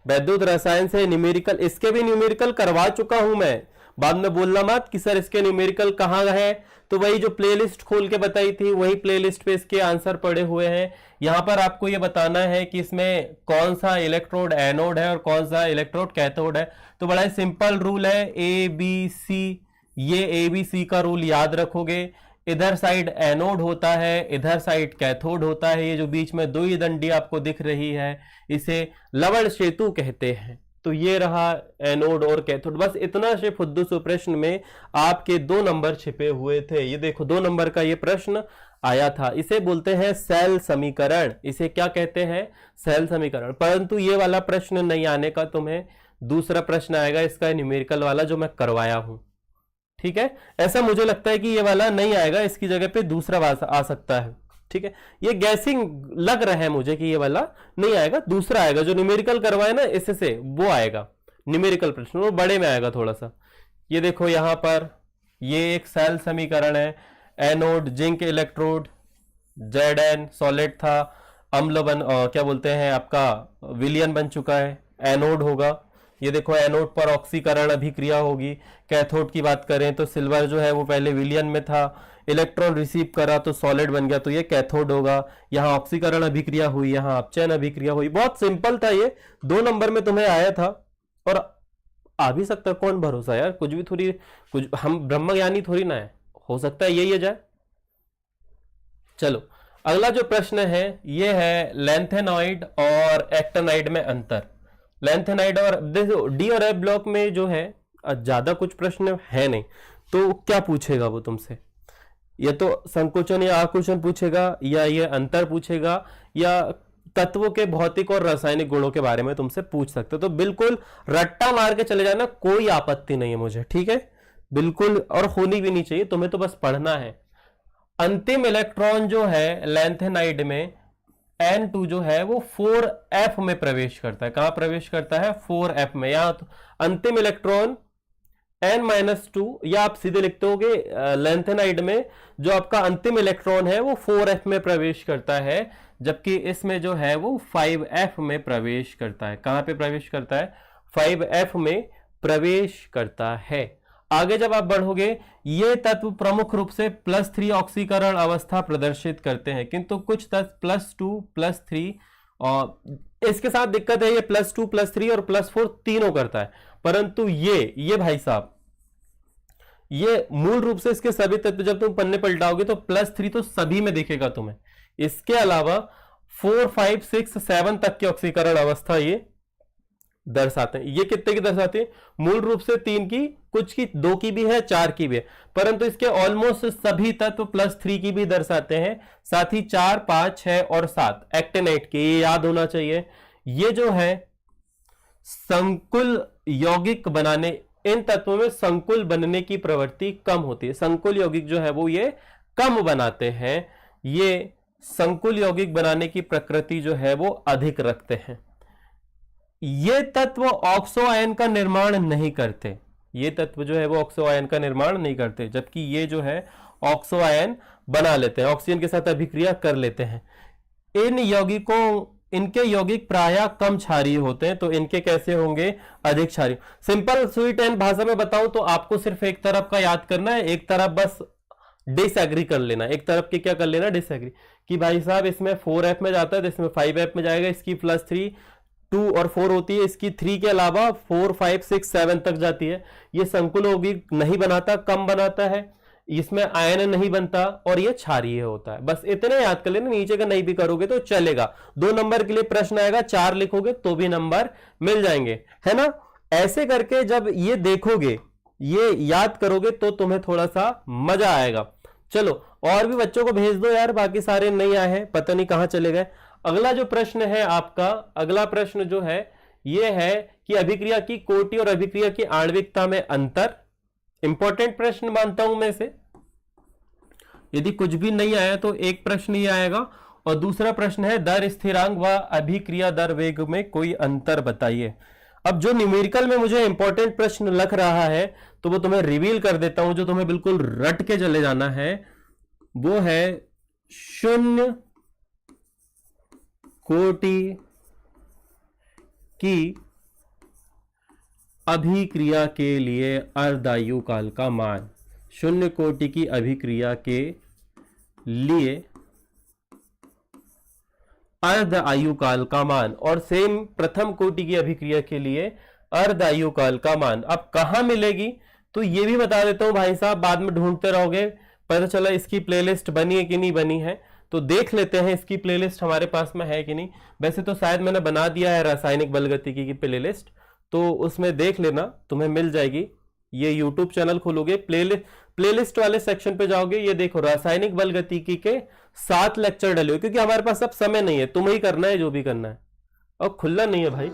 Speaker 1: वैद्युत रसायन से न्यूमेरिकल, इसके भी न्यूमेरिकल करवा चुका हूं मैं। बाद में बोलना मत कि सर इसके न्यूमेरिकल कहां है, तो वही जो प्लेलिस्ट खोल के बताई थी वही प्लेलिस्ट पे इसके आंसर पड़े हुए हैं। यहां पर आपको ये बताना है कि इसमें कौन सा इलेक्ट्रोड एनोड है और कौन सा इलेक्ट्रोड कैथोड है। तो बड़ा सिंपल रूल है ABC, ये ABC का रूल याद रखोगे। इधर साइड एनोड होता है, इधर साइड कैथोड होता है। ये जो बीच में दो ही दंडी आपको दिख रही है इसे लवण सेतु कहते हैं। तो ये रहा एनोड और कैथोड। बस इतना से फुद्दू से प्रश्न में आपके 2 नंबर छिपे हुए थे। ये देखो 2 नंबर का ये प्रश्न आया था। इसे बोलते हैं सेल समीकरण। इसे क्या कहते हैं? सेल समीकरण। परंतु ये वाला प्रश्न नहीं आने का, तुम्हें दूसरा प्रश्न आएगा इसका न्यूमेरिकल वाला जो मैं करवाया हूं। ठीक है, ऐसा मुझे लगता है कि ये वाला नहीं आएगा, इसकी जगह पे दूसरा आ सकता है। ठीक है, ये गैसिंग लग रहा है मुझे कि ये वाला नहीं आएगा, दूसरा आएगा जो न्यूमेरिकल करवाए ना इससे, वो आएगा न्यूमेरिकल प्रश्न, वो बड़े में आएगा थोड़ा सा। ये देखो यहां पर ये एक सेल समीकरण है। Anode zinc electrode, Zn solid था, अम्ल क्या बोलते हैं आपका विलियन बन चुका है, एनोड होगा। ये देखो एनोड पर ऑक्सीकरण अभिक्रिया होगी। कैथोड की बात करें तो सिल्वर जो है वो पहले विलियन में था, इलेक्ट्रॉन रिसीव करा तो सॉलिड बन गया, तो ये कैथोड होगा। यहाँ ऑक्सीकरण अभिक्रिया हुई, यहाँ अपचयन अभिक्रिया हुई। बहुत सिंपल था ये, 2 नंबर में तुम्हें आया था और आ भी सकता है, कौन भरोसा यार, कुछ भी थोड़ी, कुछ हम ब्रह्मज्ञानी थोड़ी ना है, हो सकता है यही है जाए। चलो अगला जो प्रश्न है ये है लैंथेनॉइड और एक्टिनाइड में अंतर। लैंथेनाइड और डी और एफ ब्लॉक में जो है ज्यादा कुछ प्रश्न है नहीं, तो क्या पूछेगा वो तुमसे? या तो संकोचन या आकुंचन पूछेगा, या ये अंतर पूछेगा, या तत्वों के भौतिक और रासायनिक गुणों के बारे में तुमसे पूछ सकते हो। तो बिल्कुल रट्टा मार के चले जाना, कोई आपत्ति नहीं है मुझे। ठीक है, बिल्कुल, और होनी भी नहीं चाहिए, तुम्हें तो बस पढ़ना है। अंतिम इलेक्ट्रॉन जो है लैंथेनाइड में N2 जो है वो 4f में प्रवेश करता है। कहां प्रवेश करता है? 4f में। यहां तो अंतिम इलेक्ट्रॉन N-2, या आप सीधे लिखते होगे लैंथेनाइड में जो आपका अंतिम इलेक्ट्रॉन है वो 4f में प्रवेश करता है, जबकि इसमें जो है वो 5f में प्रवेश करता है। कहां पे प्रवेश करता है? 5f में प्रवेश करता है। आगे जब आप बढ़ोगे, ये तत्व प्रमुख रूप से +3 ऑक्सीकरण अवस्था प्रदर्शित करते हैं, किंतु कुछ तत्व +2, +3 और इसके साथ दिक्कत है, ये +2, +3 और +4 तीनों करता है। परंतु ये भाई साहब, ये मूल रूप से इसके सभी तत्व जब तुम पन्ने पलटाओगे तो +3 तो सभी में दिखेगा तुम्हें। इसके अलावा 4, 5, 6, 7 तक की ऑक्सीकरण अवस्था ये दर्शाते हैं। ये कितने की दर्शाते हैं? मूल रूप से 3 की, कुछ की 2 की भी है, 4 की भी है, परंतु इसके ऑलमोस्ट सभी तत्व +3 की भी दर्शाते हैं। साथ ही 4, 5, 6 और 7 एक्टिनेट के, ये याद होना चाहिए। ये जो है संकुल यौगिक बनाने, इन तत्वों में संकुल बनने की प्रवृत्ति कम होती है। संकुल यौगिक जो है वो ये कम बनाते हैं, ये संकुल यौगिक बनाने की प्रकृति जो है वो अधिक रखते हैं। ये तत्व ऑक्सो आयन का निर्माण नहीं करते, ये तत्व जो है वो ऑक्सो आयन का निर्माण नहीं करते, जबकि ये जो है ऑक्सो आयन बना लेते हैं, ऑक्सीजन के साथ अभिक्रिया कर लेते हैं। इन यौगिकों, इनके यौगिक प्रायः कम क्षारीय होते हैं, तो इनके कैसे होंगे? अधिक क्षारीय। सिंपल स्वीट एंड भाषा में बताऊं तो आपको सिर्फ एक तरफ का याद करना है, एक तरफ बस डिसएग्री कर लेना, एक तरफ के क्या कर लेना? डिसएग्री, कि भाई साहब इसमें 4F में जाता है तो इसमें 5F में जाएगा, इसकी +3 2 और 4 होती है, इसकी 3 के अलावा 4, 5, 6, 7 तक जाती है। ये संकुल यौगिक नहीं बनाता, कम बनाता है, इसमें आयन नहीं बनता और ये क्षारीय होता है। बस इतने याद कर लेना, नीचे का नहीं भी करोगे तो चलेगा। 2 नंबर के लिए प्रश्न आएगा, 4 लिखोगे तो भी नंबर मिल जाएंगे, है ना। ऐसे करके जब ये देखोगे, ये याद करोगे तो तुम्हें थोड़ा सा मजा आएगा। चलो और भी बच्चों को भेज दो यार, बाकी सारे नहीं आए हैं, पता नहीं कहां चले गए। अगला जो प्रश्न है आपका, अगला प्रश्न जो है ये है कि अभिक्रिया की कोटि और अभिक्रिया की आणविकता में अंतर। इंपॉर्टेंट प्रश्न मानता हूं मैं से, यदि कुछ भी नहीं आया तो एक प्रश्न ही आएगा। और दूसरा प्रश्न है दर स्थिरांक व अभिक्रिया दर वेग में कोई अंतर बताइए। अब जो न्यूमेरिकल में मुझे इंपॉर्टेंट प्रश्न लग रहा है तो वो तुम्हें रिवील कर देता हूं, जो तुम्हें बिल्कुल रट के चले जाना है, वो है शून्य कोटि की अभिक्रिया के लिए अर्धायु काल का मान। शून्य कोटि की अभिक्रिया के लिए अर्ध आयु काल का मान, और सेम प्रथम कोटि की अभिक्रिया के लिए अर्ध आयु काल का मान। अब कहां मिलेगी तो ये भी बता देता हूं भाई साहब, बाद में ढूंढते रहोगे, पता चला इसकी प्लेलिस्ट बनी है कि नहीं बनी है, तो देख लेते हैं इसकी प्लेलिस्ट हमारे पास में है कि नहीं। वैसे तो शायद मैंने बना दिया है रासायनिक बलगतिकी की प्लेलिस्ट, तो उसमें देख लेना, तुम्हें मिल जाएगी। ये यूट्यूब चैनल खोलोगे, प्लेलिस्ट वाले सेक्शन पे जाओगे, ये देखो रासायनिक बलगतिकी के 7 लेक्चर डले हो, क्योंकि हमारे पास अब समय नहीं है, तुम्हें ही करना है जो भी करना है, और खुला नहीं है भाई।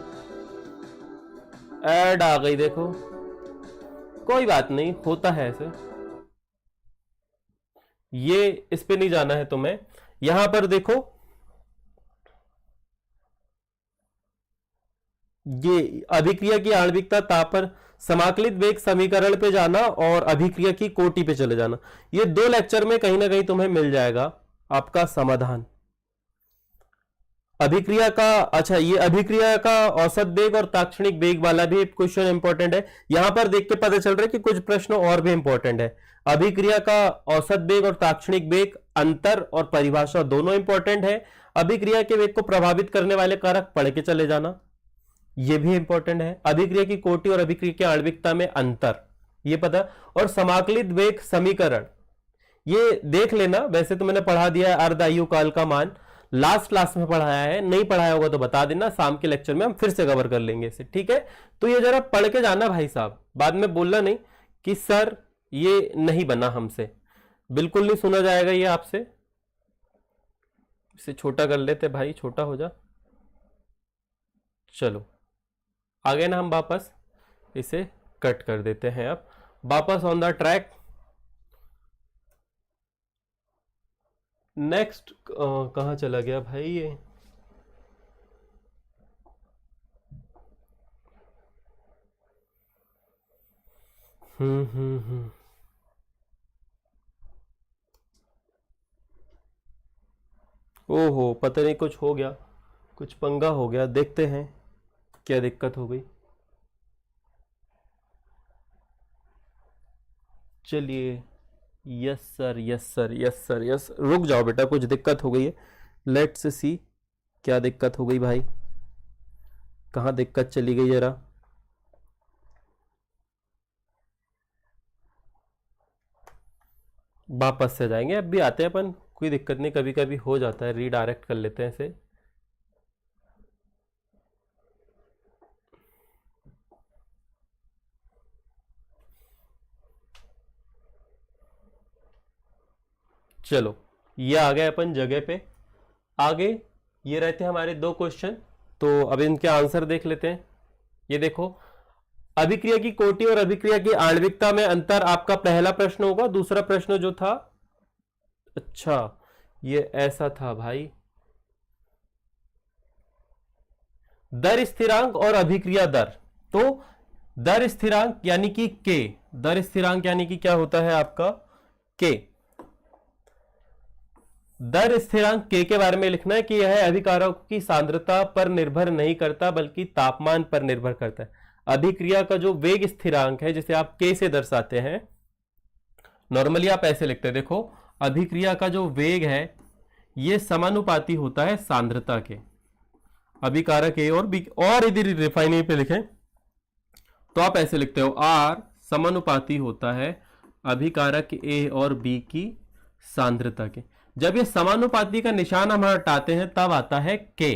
Speaker 1: ऐड आ गई देखो, कोई बात नहीं, होता है ऐसे। ये इस पे नहीं जाना है तुम्हें, यहां पर देखो, ये अभिक्रिया की आणविकता तापर समाकलित वेग समीकरण पे जाना और अभिक्रिया की कोटि पे चले जाना। ये 2 लेक्चर में कहीं ना कहीं तुम्हें मिल जाएगा आपका समाधान। अभिक्रिया का, अच्छा ये अभिक्रिया का औसत वेग और ताक्षणिक वेग वाला भी क्वेश्चन इंपॉर्टेंट है। यहां पर देख के पता चल रहा है कि कुछ प्रश्न और भी इंपॉर्टेंट है। अभिक्रिया का औसत वेग और ताक्षणिक वेग, अंतर और परिभाषा दोनों इंपॉर्टेंट है। अभिक्रिया के वेग को प्रभावित करने वाले कारक पढ़ के चले जाना, ये भी इंपॉर्टेंट है। अभिक्रिया की कोटि और अभिक्रिया की आणविकता में अंतर, ये पता, और समाकलित वेग समीकरण ये देख लेना। वैसे तो मैंने पढ़ा दिया है अर्ध आयु काल का मान, लास्ट क्लास में पढ़ाया है, नहीं पढ़ाया होगा तो बता देना, शाम के लेक्चर में हम फिर से कवर कर लेंगे इसे, ठीक है। तो ये जरा पढ़ के जाना भाई साहब, बाद में बोलना नहीं कि सर ये नहीं बना हमसे, बिल्कुल नहीं सुना जाएगा ये आपसे। इसे छोटा कर लेते भाई, छोटा हो जा। चलो आ गए ना हम वापस, इसे कट कर देते हैं। अब वापस ऑन द ट्रैक। नेक्स्ट कहां चला गया भाई ये? ओहो, पता नहीं कुछ हो गया, कुछ पंगा हो गया, देखते हैं क्या दिक्कत हो गई। चलिए, yes sir, yes sir, yes sir, yes. रुक जाओ बेटा, कुछ दिक्कत हो गई है, लेट्स सी क्या दिक्कत हो गई भाई, कहाँ दिक्कत चली गई जरा। वापस से जाएंगे, अब भी आते हैं अपन, कोई दिक्कत नहीं, कभी कभी हो जाता है, रीडायरेक्ट कर लेते हैं इसे। चलो ये आ गए अपन जगह पे। आगे ये रहते हैं हमारे दो क्वेश्चन, तो अब इनके आंसर देख लेते हैं। ये देखो, अभिक्रिया की कोटि और अभिक्रिया की आणविकता में अंतर आपका पहला प्रश्न होगा। दूसरा प्रश्न जो था, अच्छा ये ऐसा था भाई, दर स्थिरांक और अभिक्रिया दर। तो दर स्थिरांक यानी कि के, दर स्थिरांक यानी कि क्या होता है आपका के। दर स्थिरांक के बारे में लिखना है कि यह अभिकारक की सांद्रता पर निर्भर नहीं करता बल्कि तापमान पर निर्भर करता है। अभिक्रिया का जो वेग स्थिरांक है जिसे आप के से दर्शाते हैं, नॉर्मली आप ऐसे लिखते हैं, देखो अभिक्रिया का जो वेग है यह समानुपाती होता है सांद्रता के। अभिकारक ए और बी, और यदि रिफाइनरी पे लिखें तो आप ऐसे लिखते हो, आर समानुपाती होता है अभिकारक ए और बी की सांद्रता के। जब ये समानुपाती का निशान हम हटाते हैं तब आता है के,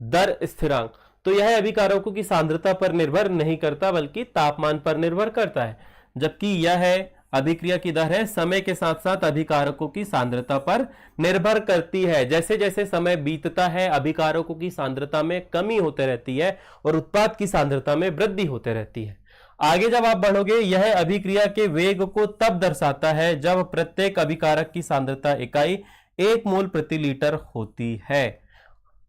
Speaker 1: दर स्थिरांक। तो यह अभिकारकों की सांद्रता पर निर्भर नहीं करता बल्कि तापमान पर निर्भर करता है, जबकि यह अभिक्रिया की दर है समय के साथ साथ अभिकारकों की सांद्रता पर निर्भर करती है। जैसे जैसे समय बीतता है अभिकारकों की सांद्रता में कमी होते रहती है और उत्पाद की सांद्रता में वृद्धि होते रहती है। आगे जब आप बढ़ोगे, यह अभिक्रिया के वेग को तब दर्शाता है जब प्रत्येक अभिकारक की सांद्रता इकाई 1 मोल प्रति लीटर होती है।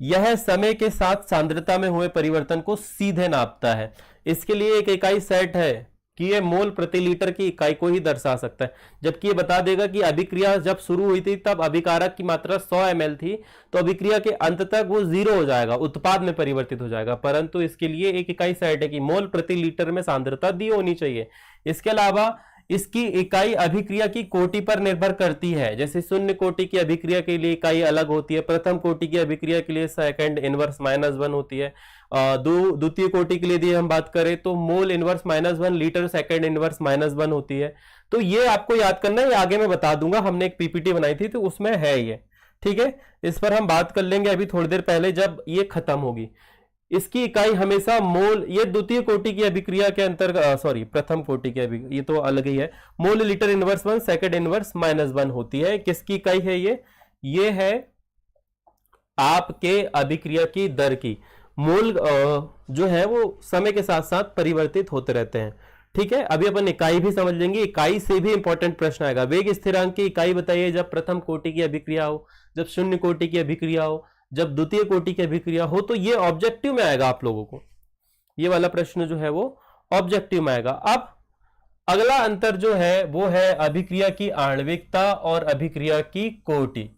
Speaker 1: यह समय के साथ सांद्रता में हुए परिवर्तन को सीधे नापता है। इसके लिए एक इकाई सेट है कि ये मोल प्रति लीटर की इकाई को ही दर्शा सकता है, जबकि ये बता देगा कि अभिक्रिया जब शुरू हुई थी तब अभिकारक की मात्रा 100 ml थी, तो अभिक्रिया के अंत तक वो 0 हो जाएगा, उत्पाद में परिवर्तित हो जाएगा। परंतु इसके लिए एक इकाई सेट है कि मोल प्रति लीटर में सांद्रता दी होनी चाहिए। इसके अलावा इसकी इकाई अभिक्रिया की कोटि पर निर्भर करती है। जैसे शून्य कोटि की अभिक्रिया के लिए इकाई अलग होती है, प्रथम कोटि की अभिक्रिया के लिए सेकंड इनवर्स -1 होती है, द्वितीय कोटि के लिए यदि हम बात करें तो mole inverse -1 litre second inverse -1 होती है। तो ये आपको याद करना है, ये आगे मैं बता दूंगा, हमने एक पीपीटी बनाई थी तो उसमें है ये, ठीक है। इस पर हम बात कर लेंगे अभी थोड़ी देर पहले जब ये खत्म होगी। इसकी इकाई हमेशा मोल, ये द्वितीय कोटि की अभिक्रिया के अंतर्गत, सॉरी प्रथम कोटि की अभिक्रिया, ये तो अलग ही है, mole litre inverse 1 second inverse -1 होती है। किसकी इकाई है ये है आपके अभिक्रिया की दर की। मोल जो है वो समय के साथ साथ परिवर्तित होते रहते हैं, ठीक है। अभी अपन इकाई भी समझ लेंगे, इकाई से भी इंपॉर्टेंट प्रश्न आएगा। वेग स्थिरांक की इकाई बताइए जब प्रथम कोटि की अभिक्रिया हो, जब शून्य कोटि की अभिक्रिया हो, जब द्वितीय कोटि की अभिक्रिया हो। तो ये ऑब्जेक्टिव में आएगा आप लोगों को, ये वाला प्रश्न जो है वो ऑब्जेक्टिव में आएगा। अब अगला अंतर जो है वो है अभिक्रिया की आणविकता और अभिक्रिया की कोटि।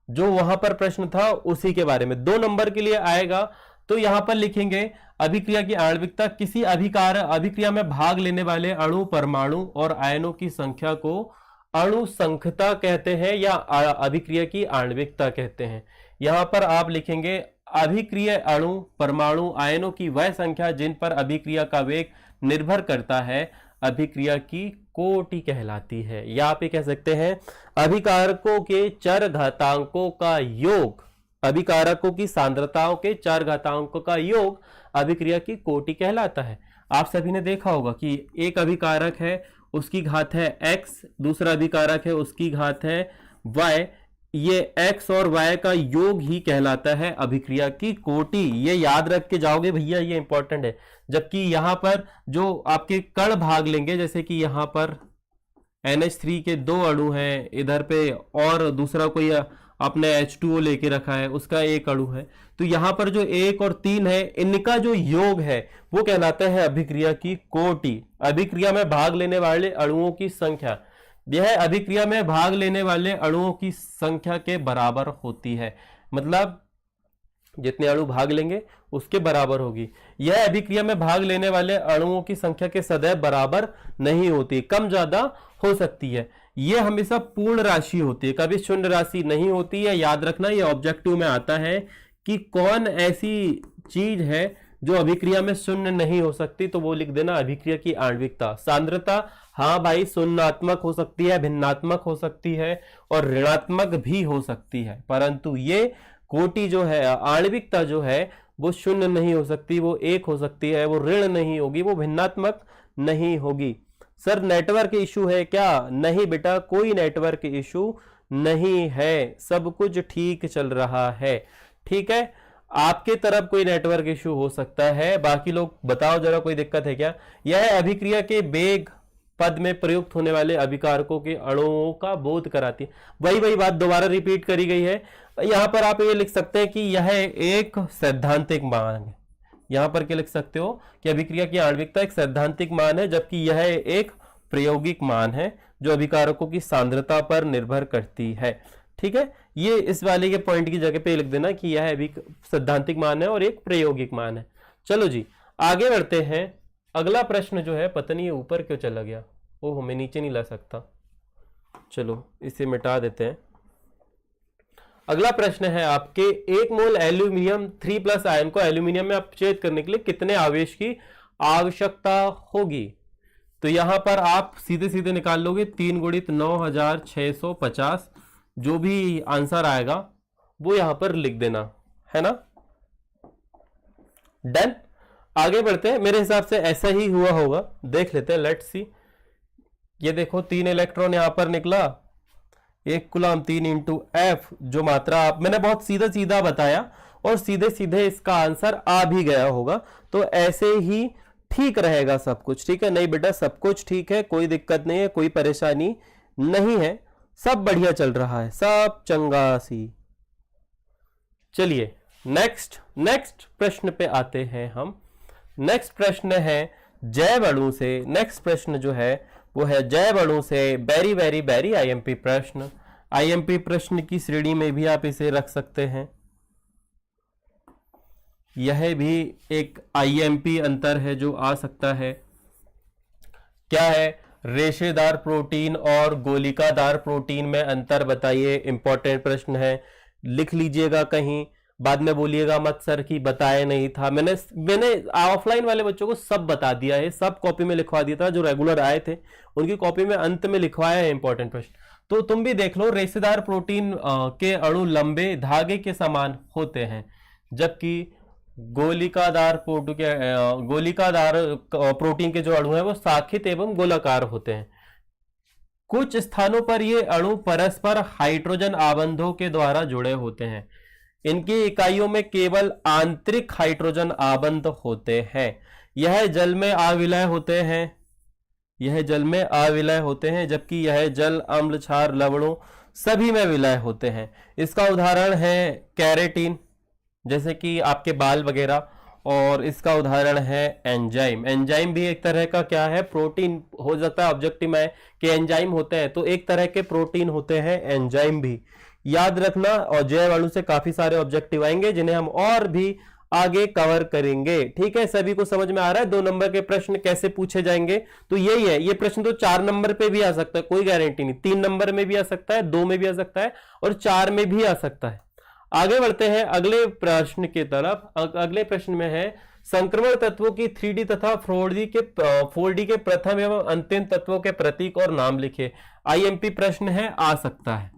Speaker 1: जो वहां पर प्रश्न था उसी के बारे में 2 नंबर के लिए आएगा। तो यहां पर लिखेंगे अभिक्रिया की आणविकता किसी अभिक्रिया में भाग लेने वाले अणु, परमाणु और आयनों की संख्या को अणु संख्यता कहते हैं या अभिक्रिया की आणविकता कहते हैं। यहां पर आप लिखेंगे अभिक्रिय अणु, परमाणु, आयनों की वह संख्या जिन पर अभिक्रिया का वेग निर्भर करता है अभिक्रिया की कोटि कहलाती है। या आप ये कह सकते हैं अभिकारकों के चरघातांकों का योग, अभिकारकों की सांद्रताओं के चरघातांकों का योग अभिक्रिया की कोटि कहलाता है। आप सभी ने देखा होगा कि एक अभिकारक है उसकी घात है x, दूसरा अभिकारक है उसकी घात है y, ये x और y का योग ही कहलाता है अभिक्रिया की कोटि। ये याद रख के जाओगे भैया, ये इंपॉर्टेंट है। जबकि यहां पर जो आपके कण भाग लेंगे, जैसे कि यहां पर NH3 के 2 अणु हैं, इधर पे और दूसरा कोई आपने H2O लेके रखा है उसका 1 अणु है, तो यहां पर जो 1 और 3 है इनका जो योग है वो कहलाता है अभिक्रिया की कोटि। अभिक्रिया में भाग लेने वाले अणुओं की संख्या, यह अभिक्रिया में भाग लेने वाले अणुओं की संख्या के बराबर होती है, मतलब जितने अणु भाग लेंगे उसके बराबर होगी। यह अभिक्रिया में भाग लेने वाले अणुओं की संख्या के सदैव बराबर नहीं होती, कम ज्यादा हो सकती है। यह हमेशा पूर्ण राशि होती है, कभी शून्य राशि नहीं होती है। याद रखना, यह ऑब्जेक्टिव में आता है कि कौन ऐसी चीज है जो अभिक्रिया में शून्य नहीं हो सकती, तो वो लिख देना अभिक्रिया की आणविकता। सांद्रता, हाँ भाई, शून्यात्मक हो सकती है, भिन्नात्मक हो सकती है और ऋणात्मक भी हो सकती है, परंतु ये कोटि जो है, आणविकता जो है वो शून्य नहीं हो सकती, वो 1 हो सकती है, वो ऋण नहीं होगी, वो भिन्नात्मक नहीं होगी। सर नेटवर्क इशू है क्या? नहीं बेटा, कोई नेटवर्क इशू नहीं है, सब कुछ ठीक चल रहा है। ठीक है, आपके तरफ कोई नेटवर्क इश्यू हो सकता है, बाकी लोग बताओ जरा कोई दिक्कत है क्या। यह अभिक्रिया के वेग पद में प्रयुक्त होने वाले अभिकारकों के अणुओं का बोध कराती है। वही बात दोबारा रिपीट करी गई है। यहां पर आप ये लिख सकते हैं कि यह एक सैद्धांतिक मान है। यहां पर क्या लिख सकते हो कि अभिक्रिया की आणविकता एक सैद्धांतिक मान है, जबकि यह एक प्रायोगिक मान है जो अभिकारकों की सांद्रता पर निर्भर करती है। ठीक है, ये इस वाले के पॉइंट की जगह पे लिख देना कि यह अभी सैद्धांतिक मान है और एक प्रायोगिक मान है। चलो जी आगे बढ़ते हैं। अगला प्रश्न जो है, पता नहीं ये ऊपर क्यों चला गया, ओह मैं नीचे नहीं ला सकता, चलो इसे मिटा देते हैं। अगला प्रश्न है आपके, 1 मोल एल्यूमिनियम 3+ आयन को एल्यूमिनियम में अपचयित करने के लिए कितने आवेश की आवश्यकता होगी। तो यहां पर आप सीधे सीधे निकाल लोगे, 3 × 9650, जो भी आंसर आएगा वो यहां पर लिख देना है ना। डन, आगे बढ़ते हैं। मेरे हिसाब से ऐसा ही हुआ होगा, देख लेते हैं, लेट्स सी। ये देखो 3 इलेक्ट्रॉन यहां पर निकला, 1 कूलम 3 × F, जो मात्रा आप मैंने बहुत सीधा सीधा बताया और सीधे सीधे इसका आंसर आ भी गया होगा। तो ऐसे ही ठीक रहेगा सब कुछ। ठीक है, नहीं बेटा सब कुछ ठीक है, कोई दिक्कत नहीं है, कोई परेशानी नहीं है, सब बढ़िया चल रहा है, सब चंगा सी। चलिए नेक्स्ट प्रश्न पे आते हैं हम। नेक्स्ट प्रश्न है जैव अणु से। नेक्स्ट प्रश्न जो है वो है जैव अणु से वेरी वेरी वेरी आईएमपी प्रश्न। आईएमपी प्रश्न की श्रेणी में भी आप इसे रख सकते हैं। यह भी एक आईएमपी अंतर है जो आ सकता है। क्या है, रेशेदार प्रोटीन और गोलिकादार प्रोटीन में अंतर बताइए। इंपॉर्टेंट प्रश्न है, लिख लीजिएगा कहीं, बाद में बोलिएगा मत सर की बताया नहीं था। मैंने ऑफलाइन वाले बच्चों को सब बता दिया है, सब कॉपी में लिखवा दिया था, जो रेगुलर आए थे उनकी कॉपी में अंत में लिखवाया है इंपॉर्टेंट प्रश्न। तो तुम भी देख लो, रेशेदार प्रोटीन के अणु लंबे धागे के समान होते हैं, जबकि गोलिकादार प्रोटीन के जो अणु है वो शाखित एवं गोलाकार होते हैं। कुछ स्थानों पर ये अणु परस्पर हाइड्रोजन आबंधों के द्वारा जुड़े होते हैं। इनकी इकाइयों में केवल आंतरिक हाइड्रोजन आबंध होते हैं। यह जल में अविलय होते हैं, जबकि यह जल, अम्ल, क्षार, लवणों सभी में विलय होते हैं। इसका उदाहरण है कैरेटीन, जैसे कि आपके बाल वगैरह, और इसका उदाहरण है एंजाइम। एंजाइम भी एक तरह का क्या है, प्रोटीन हो जाता है। ऑब्जेक्टिव में कि एंजाइम होते हैं, तो एक तरह के प्रोटीन होते हैं एंजाइम भी, याद रखना। और जैव अणु से काफी सारे ऑब्जेक्टिव आएंगे जिन्हें हम और भी आगे कवर करेंगे। ठीक है, सभी को समझ में आ रहा है 2 नंबर के प्रश्न कैसे पूछे जाएंगे। तो यही है, ये प्रश्न तो 4 नंबर पे भी आ सकता है, कोई गारंटी नहीं। 3 नंबर में भी आ सकता है, 2 में भी आ सकता है और 4 में भी आ सकता है। आगे बढ़ते हैं अगले प्रश्न की तरफ। अगले प्रश्न में है, संक्रमण तत्वों की 3D तथा 4D के प्रथम एवं अंतिम तत्वों के प्रतीक और नाम लिखे। आईएमपी प्रश्न है, आ सकता है,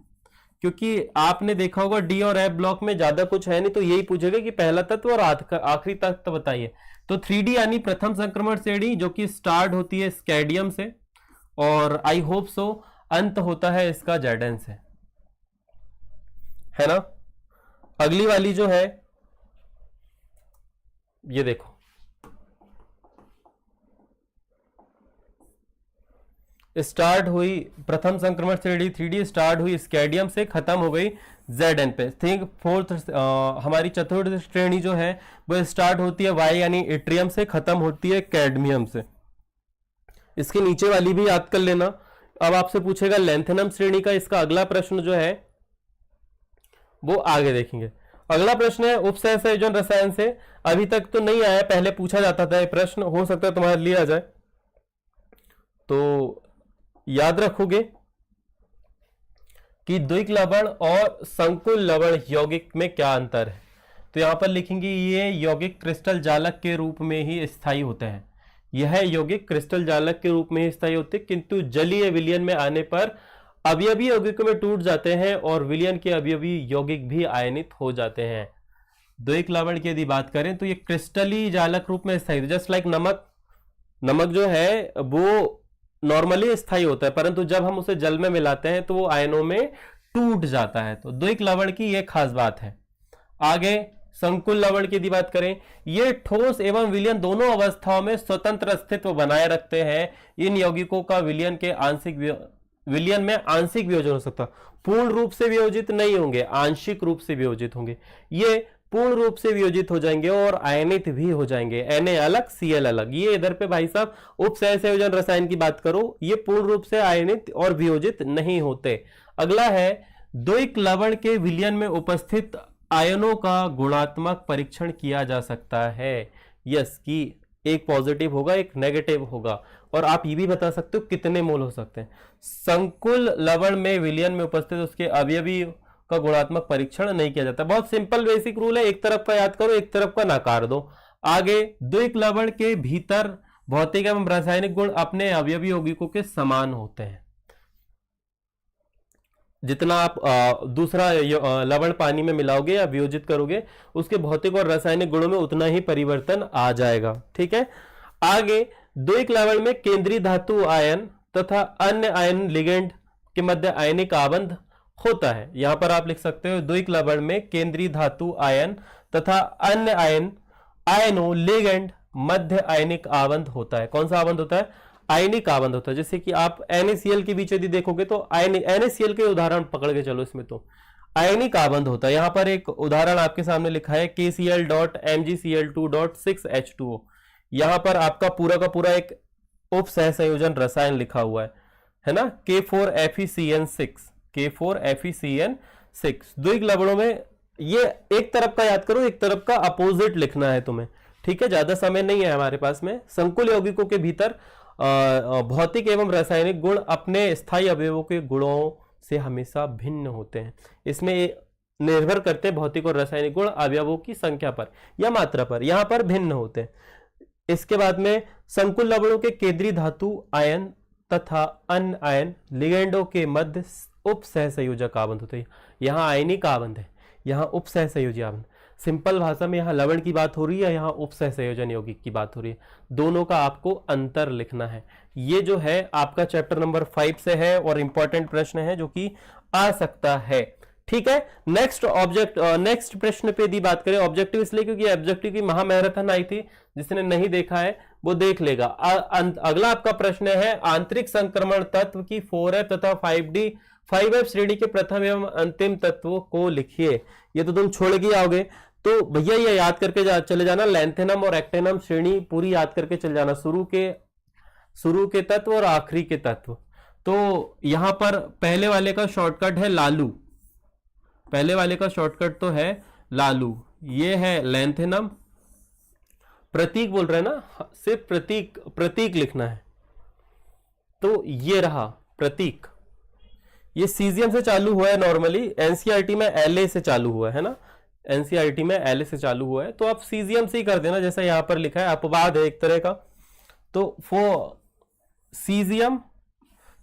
Speaker 1: क्योंकि आपने देखा होगा डी और एफ ब्लॉक में ज्यादा कुछ है नहीं, तो यही पूछेगा कि पहला तत्व और आखिरी तत्व बताइए। तो 3D यानी प्रथम संक्रमण श्रेणी, जो कि स्टार्ट होती है स्कैडियम से और आई होप सो अंत होता है इसका जेडन से, है ना। अगली वाली जो है ये देखो, स्टार्ट हुई प्रथम संक्रमण श्रेणी 3D, स्टार्ट हुई स्कैडियम से, खत्म हो गई Zn पे। थिंक फोर्थ हमारी चतुर्थ श्रेणी जो है वो स्टार्ट होती है Y यानी इट्रियम से, खत्म होती है कैडमियम से। इसके नीचे वाली भी याद कर लेना। अब आपसे पूछेगा लेंथेनम श्रेणी का, इसका अगला प्रश्न जो है वो आगे देखेंगे। अगला प्रश्न है उपसहसंयोजन रसायन से। अभी तक तो नहीं आया, पहले पूछा जाता था ये प्रश्न, हो सकता है तुम्हारे लिए आ जाए, तो याद रखोगे कि द्विक लवण और संकुल लवण यौगिक में क्या अंतर है। तो यहां पर लिखेंगे ये यौगिक क्रिस्टल जालक के रूप में ही स्थायी होते हैं। यह यौगिक क्रिस्टल जालक के रूप में ही स्थायी होते हैं, किंतु जलीय विलयन में आने पर अवयवी यौगिकों में टूट जाते हैं और विलयन के अवयवी यौगिक भी आयनित हो जाते हैं। द्विक लवण की यदि बात करें तो ये क्रिस्टली जालक रूप में स्थायी, जस्ट लाइक नमक जो है वो नॉर्मली स्थायी होता है, परंतु जब हम उसे जल में मिलाते हैं तो वो आयनों में टूट जाता है। तो द्विक लवण की यह खास बात है। आगे संकुल लवण की यदि बात करें, ये ठोस एवं विलयन दोनों अवस्थाओं में स्वतंत्र अस्तित्व बनाए रखते हैं। इन यौगिकों का विलयन में आंशिक वियोजन हो सकता, पूर्ण रूप से वियोजित नहीं होंगे, आंशिक रूप से वियोजित होंगे। ये पूर्ण रूप से वियोजित हो जाएंगे और आयनित भी हो जाएंगे, Na अलग Cl अलग। ये इधर पे भाई साहब उप सहसंयोजन रसायन की बात करो, ये पूर्ण रूप से आयनित और वियोजित नहीं होते। अगला है द्विक लवण के विलयन में उपस्थित आयनों का गुणात्मक परीक्षण किया जा सकता है। यस, कि एक पॉजिटिव होगा एक नेगेटिव होगा, और आप ये भी बता सकते हो कितने मोल हो सकते हैं। संकुल लवण में विलयन में उपस्थित उसके अवयवी का गुणात्मक परीक्षण नहीं किया जाता। बहुत सिंपल बेसिक रूल है, एक तरफ का याद करो एक तरफ का नकार दो। आगे द्विक लवण के भीतर भौतिक एवं रासायनिक गुण अपने अवयवी यौगिकों के समान होते हैं। जितना आप दूसरा लवण पानी में मिलाओगे या वियोजित करोगे, उसके भौतिक और रासायनिक गुणों में उतना ही परिवर्तन आ जाएगा। ठीक है। आगे द्विक लवण में केंद्रीय धातु आयन तथा अन्य आयन लिगेंड के मध्य आयनिक आबंध होता है। यहां पर आप लिख सकते हो द्विक लवण में केंद्रीय धातु आयन तथा अन्य आयनों लिगेंड मध्य आयनिक आबंध होता है। कौन सा आबंध होता है? आयनिक आबंध होता है। जैसे कि आप NaCl के बीच यदि देखोगे तो NaCl के उदाहरण पकड़ के चलो, इसमें तो आयनिक आबंध होता है। यहां पर एक उदाहरण आपके सामने लिखा है KCl.MgCl2.6H2O। यहां पर आपका पूरा का पूरा एक उप सहसंयोजन रसायन लिखा हुआ है ना, K4FeCN6। K4FeCN6 द्विक लवणों में ये एक तरफ का याद करो, एक तरफ का अपोजिट लिखना है तुम्हें। ठीक है, ज्यादा समय नहीं है हमारे पास में। संकुल यौगिकों के भीतर भौतिक एवं रासायनिक गुण अपने स्थायी अवयवों के गुणों से हमेशा भिन्न होते हैं। इसमें निर्भर करते हैं भौतिक और रासायनिक गुण अवयवों की संख्या पर या मात्रा पर, यहां पर भिन्न होते हैं। इसके बाद में संकुल लवणों के केंद्रीय धातु आयन तथा अन्य आयन लिगेंडों के मध्य उप सहसंयोजक आबंध होते हैं। यहां आयनिक आबंध है, यहां उप सहसंयोजी आबंध। सिंपल भाषा में यहां लवण की बात हो रही है, यहां उप सहसंयोजन यौगिक की बात हो रही है। दोनों का आपको अंतर लिखना है। ये जो है आपका चैप्टर नंबर 5 से है और इंपॉर्टेंट प्रश्न है जो कि आ सकता है। ठीक है। नेक्स्ट प्रश्न पे यदि बात करें, ऑब्जेक्टिव इसलिए क्योंकि ऑब्जेक्टिव की महामैराथन आई थी, जिसने नहीं देखा है वो देख लेगा। अगला आपका प्रश्न है आंतरिक संक्रमण तत्व की 4F तथा 5F श्रेणी के प्रथम एवं अंतिम तत्वों को लिखिए। ये तो तुम छोड़ के आओगे, तो भैया ये याद करके चले जाना। लैंथेनम और एक्टेनम श्रेणी पूरी याद करके चले जाना, शुरू के तत्व और आखिरी के तत्व। तो यहां पर पहले वाले का शॉर्टकट है लालू, पहले वाले का शॉर्टकट तो है लालू। ये है लैंथेनम, प्रतीक बोल रहे हैं ना, सिर्फ प्रतीक लिखना है। तो ये रहा प्रतीक। ये सीजियम से चालू हुआ है, नॉर्मली एनसीईआरटी में LA से चालू हुआ है ना, एनसीईआरटी में LA से चालू हुआ है, तो आप सीजियम से ही कर देना जैसा यहां पर लिखा है, अपवाद है एक तरह का। तो सीजियम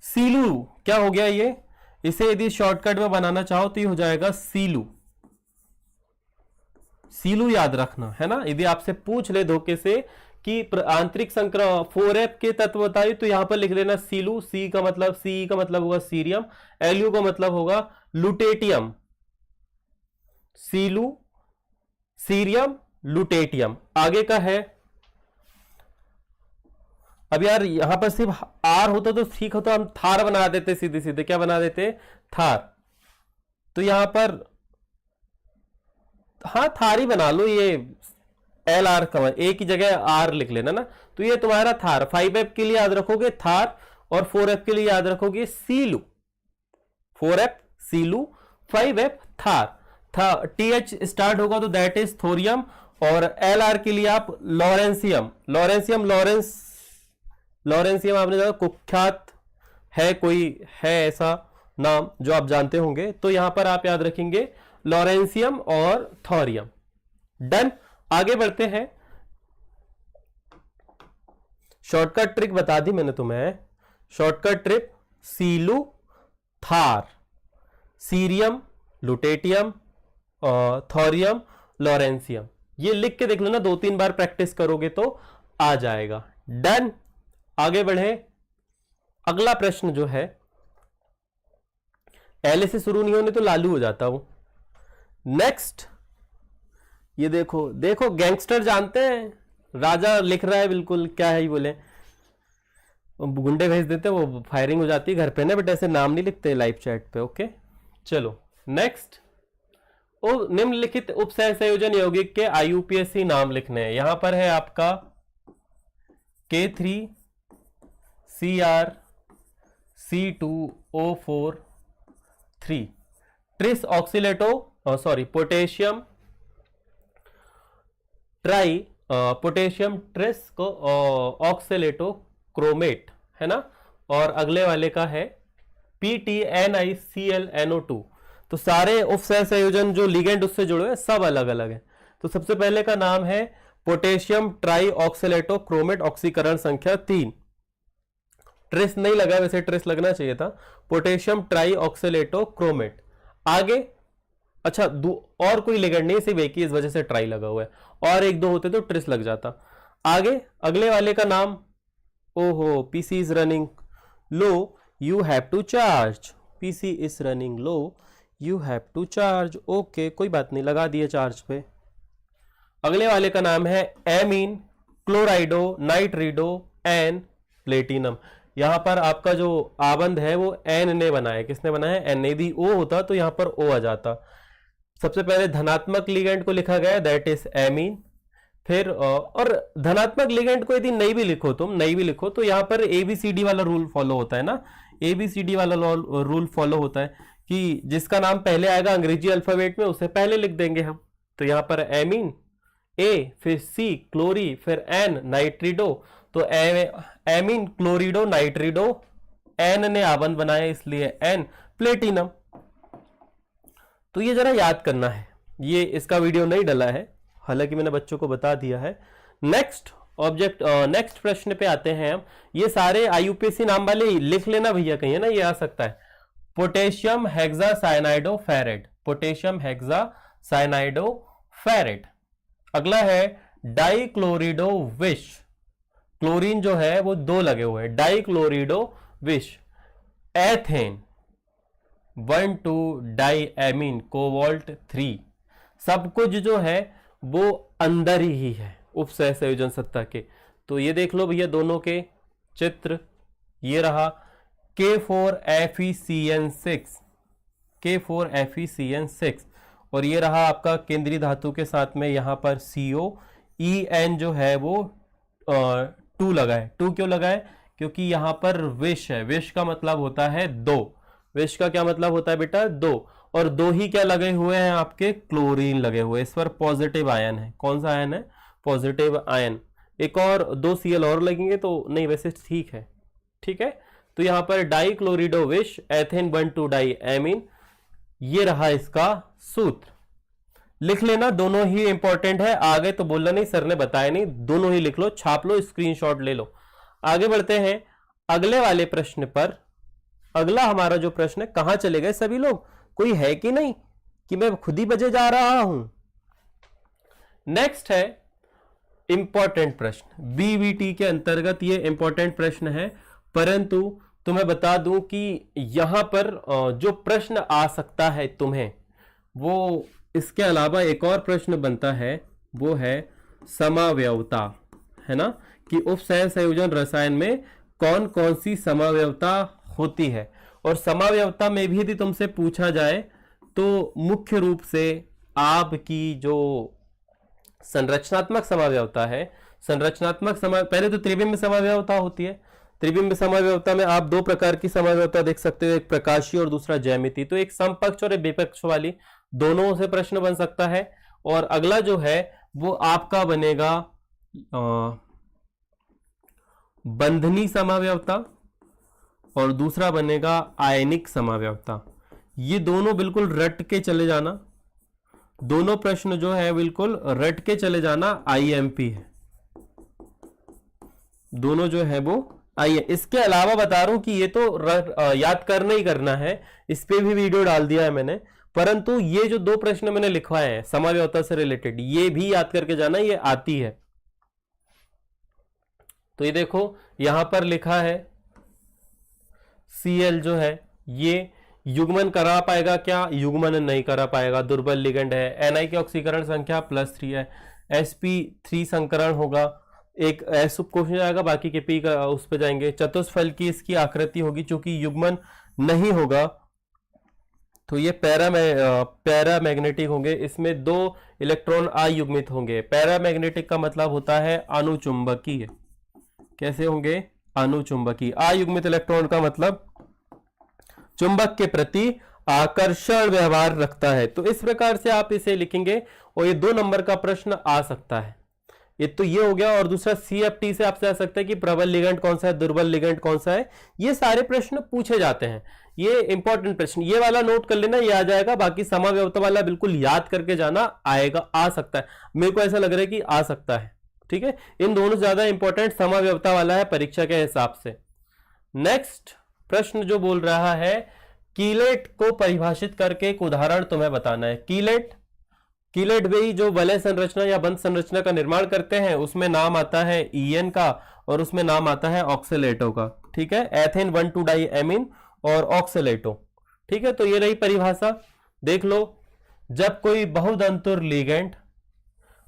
Speaker 1: सीलू क्या हो गया ये, इसे यदि शॉर्टकट में बनाना चाहो तो ये हो जाएगा सीलू। सीलू याद रखना है ना। यदि आपसे पूछ ले धोखे से कि आंतरिक संक्रमण 4F के तत्व बताइए तो यहां पर लिख लेना सीलू। C का मतलब होगा सीरियम, LU का मतलब होगा लुटेटियम। Silu, cerium, lutetium. आगे का है, अब यार यहां पर सिर्फ R होता तो ठीक होता, हम थार बना देते सीधे सीधे। क्या बना देते? थार। तो यहां पर हाँ थार ही बना लो, ये LR का एक ही जगह R लिख लेना ना। तो ये तुम्हारा थार। 5F के लिए याद रखोगे थार और 4F के लिए याद रखोगे Silu. 4F Silu, 5F Thar. TH start होगा तो दैट इज थोरियम, और LR के लिए आप लॉरेंसियम। लॉरेंसियम आपने जाना, कुख्यात है, कोई है ऐसा नाम जो आप जानते होंगे, तो यहां पर आप याद रखेंगे लॉरेंसियम और थोरियम। डन। आगे बढ़ते हैं। शॉर्टकट ट्रिक बता दी मैंने तुम्हें। शॉर्टकट ट्रिक सीलू, थार, सीरियम, लुटेटियम, थोरियम, लॉरेंसियम। ये लिख के देख लो ना, 2-3 बार प्रैक्टिस करोगे तो आ जाएगा। डन। आगे बढ़े। अगला प्रश्न जो है एल से शुरू नहीं होने तो लालू हो जाता वो। नेक्स्ट, ये देखो देखो, गैंगस्टर जानते हैं, राजा लिख रहा है बिल्कुल, क्या है ये बोले, गुंडे भेज देते हैं, वो फायरिंग हो जाती है घर पे ना, बट ऐसे नाम नहीं लिखते लाइव चैट पे। ओके चलो नेक्स्ट, निम्नलिखित उप संयोजन यौगिक के IUPAC नाम लिखने हैं। यहां पर है आपका K3CrC2O4 ट्रिस ऑक्सीलेटो पोटेशियम ट्रिस को ऑक्सीलेटो क्रोमेट है ना, और अगले वाले का है PTNiClNO2। तो सारे उप संयोजन जो लिगेंड उससे जुड़े हैं सब अलग अलग है। तो सबसे पहले का नाम है पोटेशियम ट्राई ऑक्सीलेटो क्रोमेट, ऑक्सीकरण संख्या 3। ट्रिस नहीं लगा, वैसे ट्रिस लगना चाहिए था। Potassium tri oxalato chromate. आगे अच्छा और कोई लिगेंड नहीं, सिर्फ एक ही, इस वजह से ट्राई लगा हुआ है, और एक दो होते तो ट्रिस लग जाता। आगे अगले वाले का नाम, ओहो, PC is running low, you have to charge. PC is running low, you have to charge. Okay कोई बात नहीं, लगा दिए चार्ज पे। अगले वाले का नाम है एमीन क्लोराइडो नाइट्रिडो एन प्लेटिनम। यहां पर आपका जो आबंध है वो एन ने बनाया, किसने बनाया, एन। यदि ओ होता तो यहां पर ओ आ जाता। सबसे पहले धनात्मक लिगेंड को लिखा गया, दैट इज एमीन। फिर और धनात्मक लिगेंड को यदि नहीं भी लिखो, तुम नहीं भी लिखो, तो यहां पर ABCD वाला रूल फॉलो होता है ना, ABCD वाला रूल फॉलो होता है कि जिसका नाम पहले आएगा अंग्रेजी अल्फाबेट में उसे पहले लिख देंगे हम। तो यहां पर एमीन ए, फिर C क्लोरी, फिर N नाइट्रिडो। तो एमीन क्लोरिडो नाइट्रिडो, N ने आबंध बनाया इसलिए N प्लेटिनम। तो ये जरा याद करना है, ये इसका वीडियो नहीं डला है, हालांकि मैंने बच्चों को बता दिया है। नेक्स्ट प्रश्न पे आते हैं हम। ये सारे IUPAC नाम वाले लिख लेना भैया, कहीं है ना, ये आ सकता है। Potassium hexacyanido ferrate, potassium hexacyanido ferrate. अगला है डाइक्लोरिडो विश, क्लोरीन जो है वो 2 लगे हुए हैं, डाइक्लोरिडो विश। Ethane 1,2 diamine cobalt 3। सब कुछ जो है वो अंदर ही है उप संयोजन सत्ता के। तो ये देख लो भैया दोनों के चित्र, ये रहा K4FeCN6, K4FeCN6, और ये रहा आपका केंद्रीय धातु के साथ में यहां पर CO। En जो है वो 2 लगा है। 2 क्यों लगा है, क्योंकि यहां पर विष है, विष का मतलब होता है 2। विष का क्या मतलब होता है बेटा, 2, और 2 ही क्या लगे हुए हैं आपके, क्लोरीन लगे हुए। इस पर पॉजिटिव आयन है, कौन सा आयन है, पॉजिटिव आयन। एक और 2 Cl और लगेंगे तो नहीं, वैसे ठीक है, ठीक है। तो यहां पर डाइक्लोरिडो विष, एथेन 1,2 डाइएमीन, ये रहा इसका सूत्र। लिख लेना, दोनों ही इंपॉर्टेंट है। आगे तो बोलना नहीं, सर ने बताया नहीं, दोनों ही लिख लो, छाप लो, स्क्रीनशॉट ले लो। आगे बढ़ते हैं अगले वाले प्रश्न पर। अगला हमारा जो प्रश्न है, कहां चले गए सभी लोग, कोई है कि नहीं, कि मैं खुद ही बजे जा रहा हूं। नेक्स्ट है इंपॉर्टेंट प्रश्न, BVT के अंतर्गत ये इंपॉर्टेंट प्रश्न है, परंतु तो मैं बता दूं कि यहां पर जो प्रश्न आ सकता है तुम्हें, वो इसके अलावा एक और प्रश्न बनता है, वो है समावयवता, है ना, कि उप संयोजन रसायन में कौन कौन सी समावयवता होती है। और समावयवता में भी यदि तुमसे पूछा जाए तो मुख्य रूप से आपकी जो संरचनात्मक समावयवता है, पहले तो त्रिविम्ब समावयवता होती है। त्रिविम्ब समावयवता में आप 2 प्रकार की समावयवता देख सकते हो, एक प्रकाशीय और दूसरा ज्यामिति। तो एक समपक्ष और एक विपक्ष वाली, दोनों से प्रश्न बन सकता है। और अगला जो है वो आपका बनेगा बंधनी समावयवता, और दूसरा बनेगा आयनिक समावयवता। ये दोनों बिल्कुल रट के चले जाना, दोनों प्रश्न जो है बिल्कुल रट के चले जाना, IMP है दोनों जो है वो। आइए, इसके अलावा बता रहा हूं कि ये तो याद करना ही करना है, इस पे भी वीडियो डाल दिया है मैंने, परंतु ये जो 2 प्रश्न मैंने लिखवाए हैं समावयवता से रिलेटेड, ये भी याद करके जाना, ये आती है। तो ये देखो यहां पर लिखा है Cl जो है युग्मन करा पाएगा क्या? युग्मन नहीं करा पाएगा, दुर्बल लिगेंड है। Na की ऑक्सीकरण संख्या +3 है, sp3 संकरण होगा, एक एस क्वेश्चन आएगा, बाकी के पी का उस पर जाएंगे। चतुष्फल की इसकी आकृति होगी, चूंकि युग्मन नहीं होगा तो ये पैरामैग्नेटिक होंगे, इसमें 2 इलेक्ट्रॉन अयुग्मित होंगे। पैरामैग्नेटिक का मतलब होता है अनुचुंबकीय। कैसे होंगे? अनुचुंबकीय। अयुग्मित इलेक्ट्रॉन का मतलब चुंबक के प्रति आकर्षण व्यवहार रखता है। तो इस प्रकार से आप इसे लिखेंगे और ये 2 नंबर का प्रश्न आ सकता है। ये तो ये हो गया। और दूसरा CFT से आपसे आ सकता है कि प्रबल लिगेंड कौन सा है, दुर्बल लिगेंड कौन सा है। ये सारे प्रश्न पूछे जाते हैं, ये इंपॉर्टेंट प्रश्न। ये वाला नोट कर लेना, ये आ जाएगा। बाकी समाव्यवस्था वाला बिल्कुल याद करके जाना, आएगा, आ सकता है। मेरे को ऐसा लग रहा है कि आ सकता है। ठीक है, इन दोनों ज्यादा इंपॉर्टेंट समाव्यवस्था वाला है परीक्षा के हिसाब से। नेक्स्ट प्रश्न जो बोल रहा है, कीलेट को परिभाषित करके एक उदाहरण तुम्हें बताना है। कीलेट भी जो वलय संरचना या बंध संरचना का निर्माण करते हैं, उसमें नाम आता है EN का और उसमें नाम आता है ऑक्सीलेटो का। ठीक है, एथेन 1,2 डाइएमीन और ऑक्सीलेटो। ठीक है, तो ये रही परिभाषा, देख लो। जब कोई बहुदंतुर लिगेंड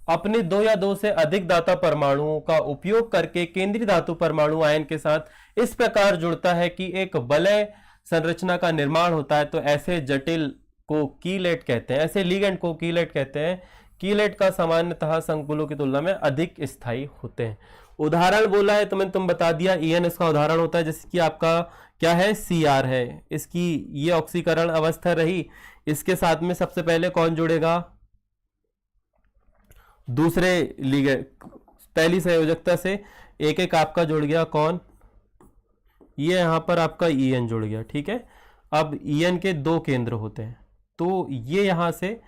Speaker 1: अपने 2 या 2 से अधिक दाता परमाणुओं का उपयोग करके केंद्रीय धातु परमाणु आयन के साथ इस प्रकार जुड़ता है कि एक वलय संरचना का निर्माण होता है, तो ऐसे जटिल को कीलेट कहते हैं, ऐसे लिगेंड को कीलेट कहते हैं। कीलेट का सामान्यतः संकुलों की तुलना में अधिक स्थायी होते हैं। उदाहरण बोला है तो मैंने तुम बता दिया, EN इसका उदाहरण होता है, जैसे कि आपका क्या है, CR है। इसकी ये ऑक्सीकरण अवस्था रही, इसके साथ में सबसे पहले कौन जुड़ेगा? दूसरे लिगेंड, पहली संयोजकता से एक एक आपका जुड़ गया, कौन? ये यहां पर आपका EN जुड़ गया। ठीक है, अब EN के 2 केंद्र होते हैं, तो ये यहां से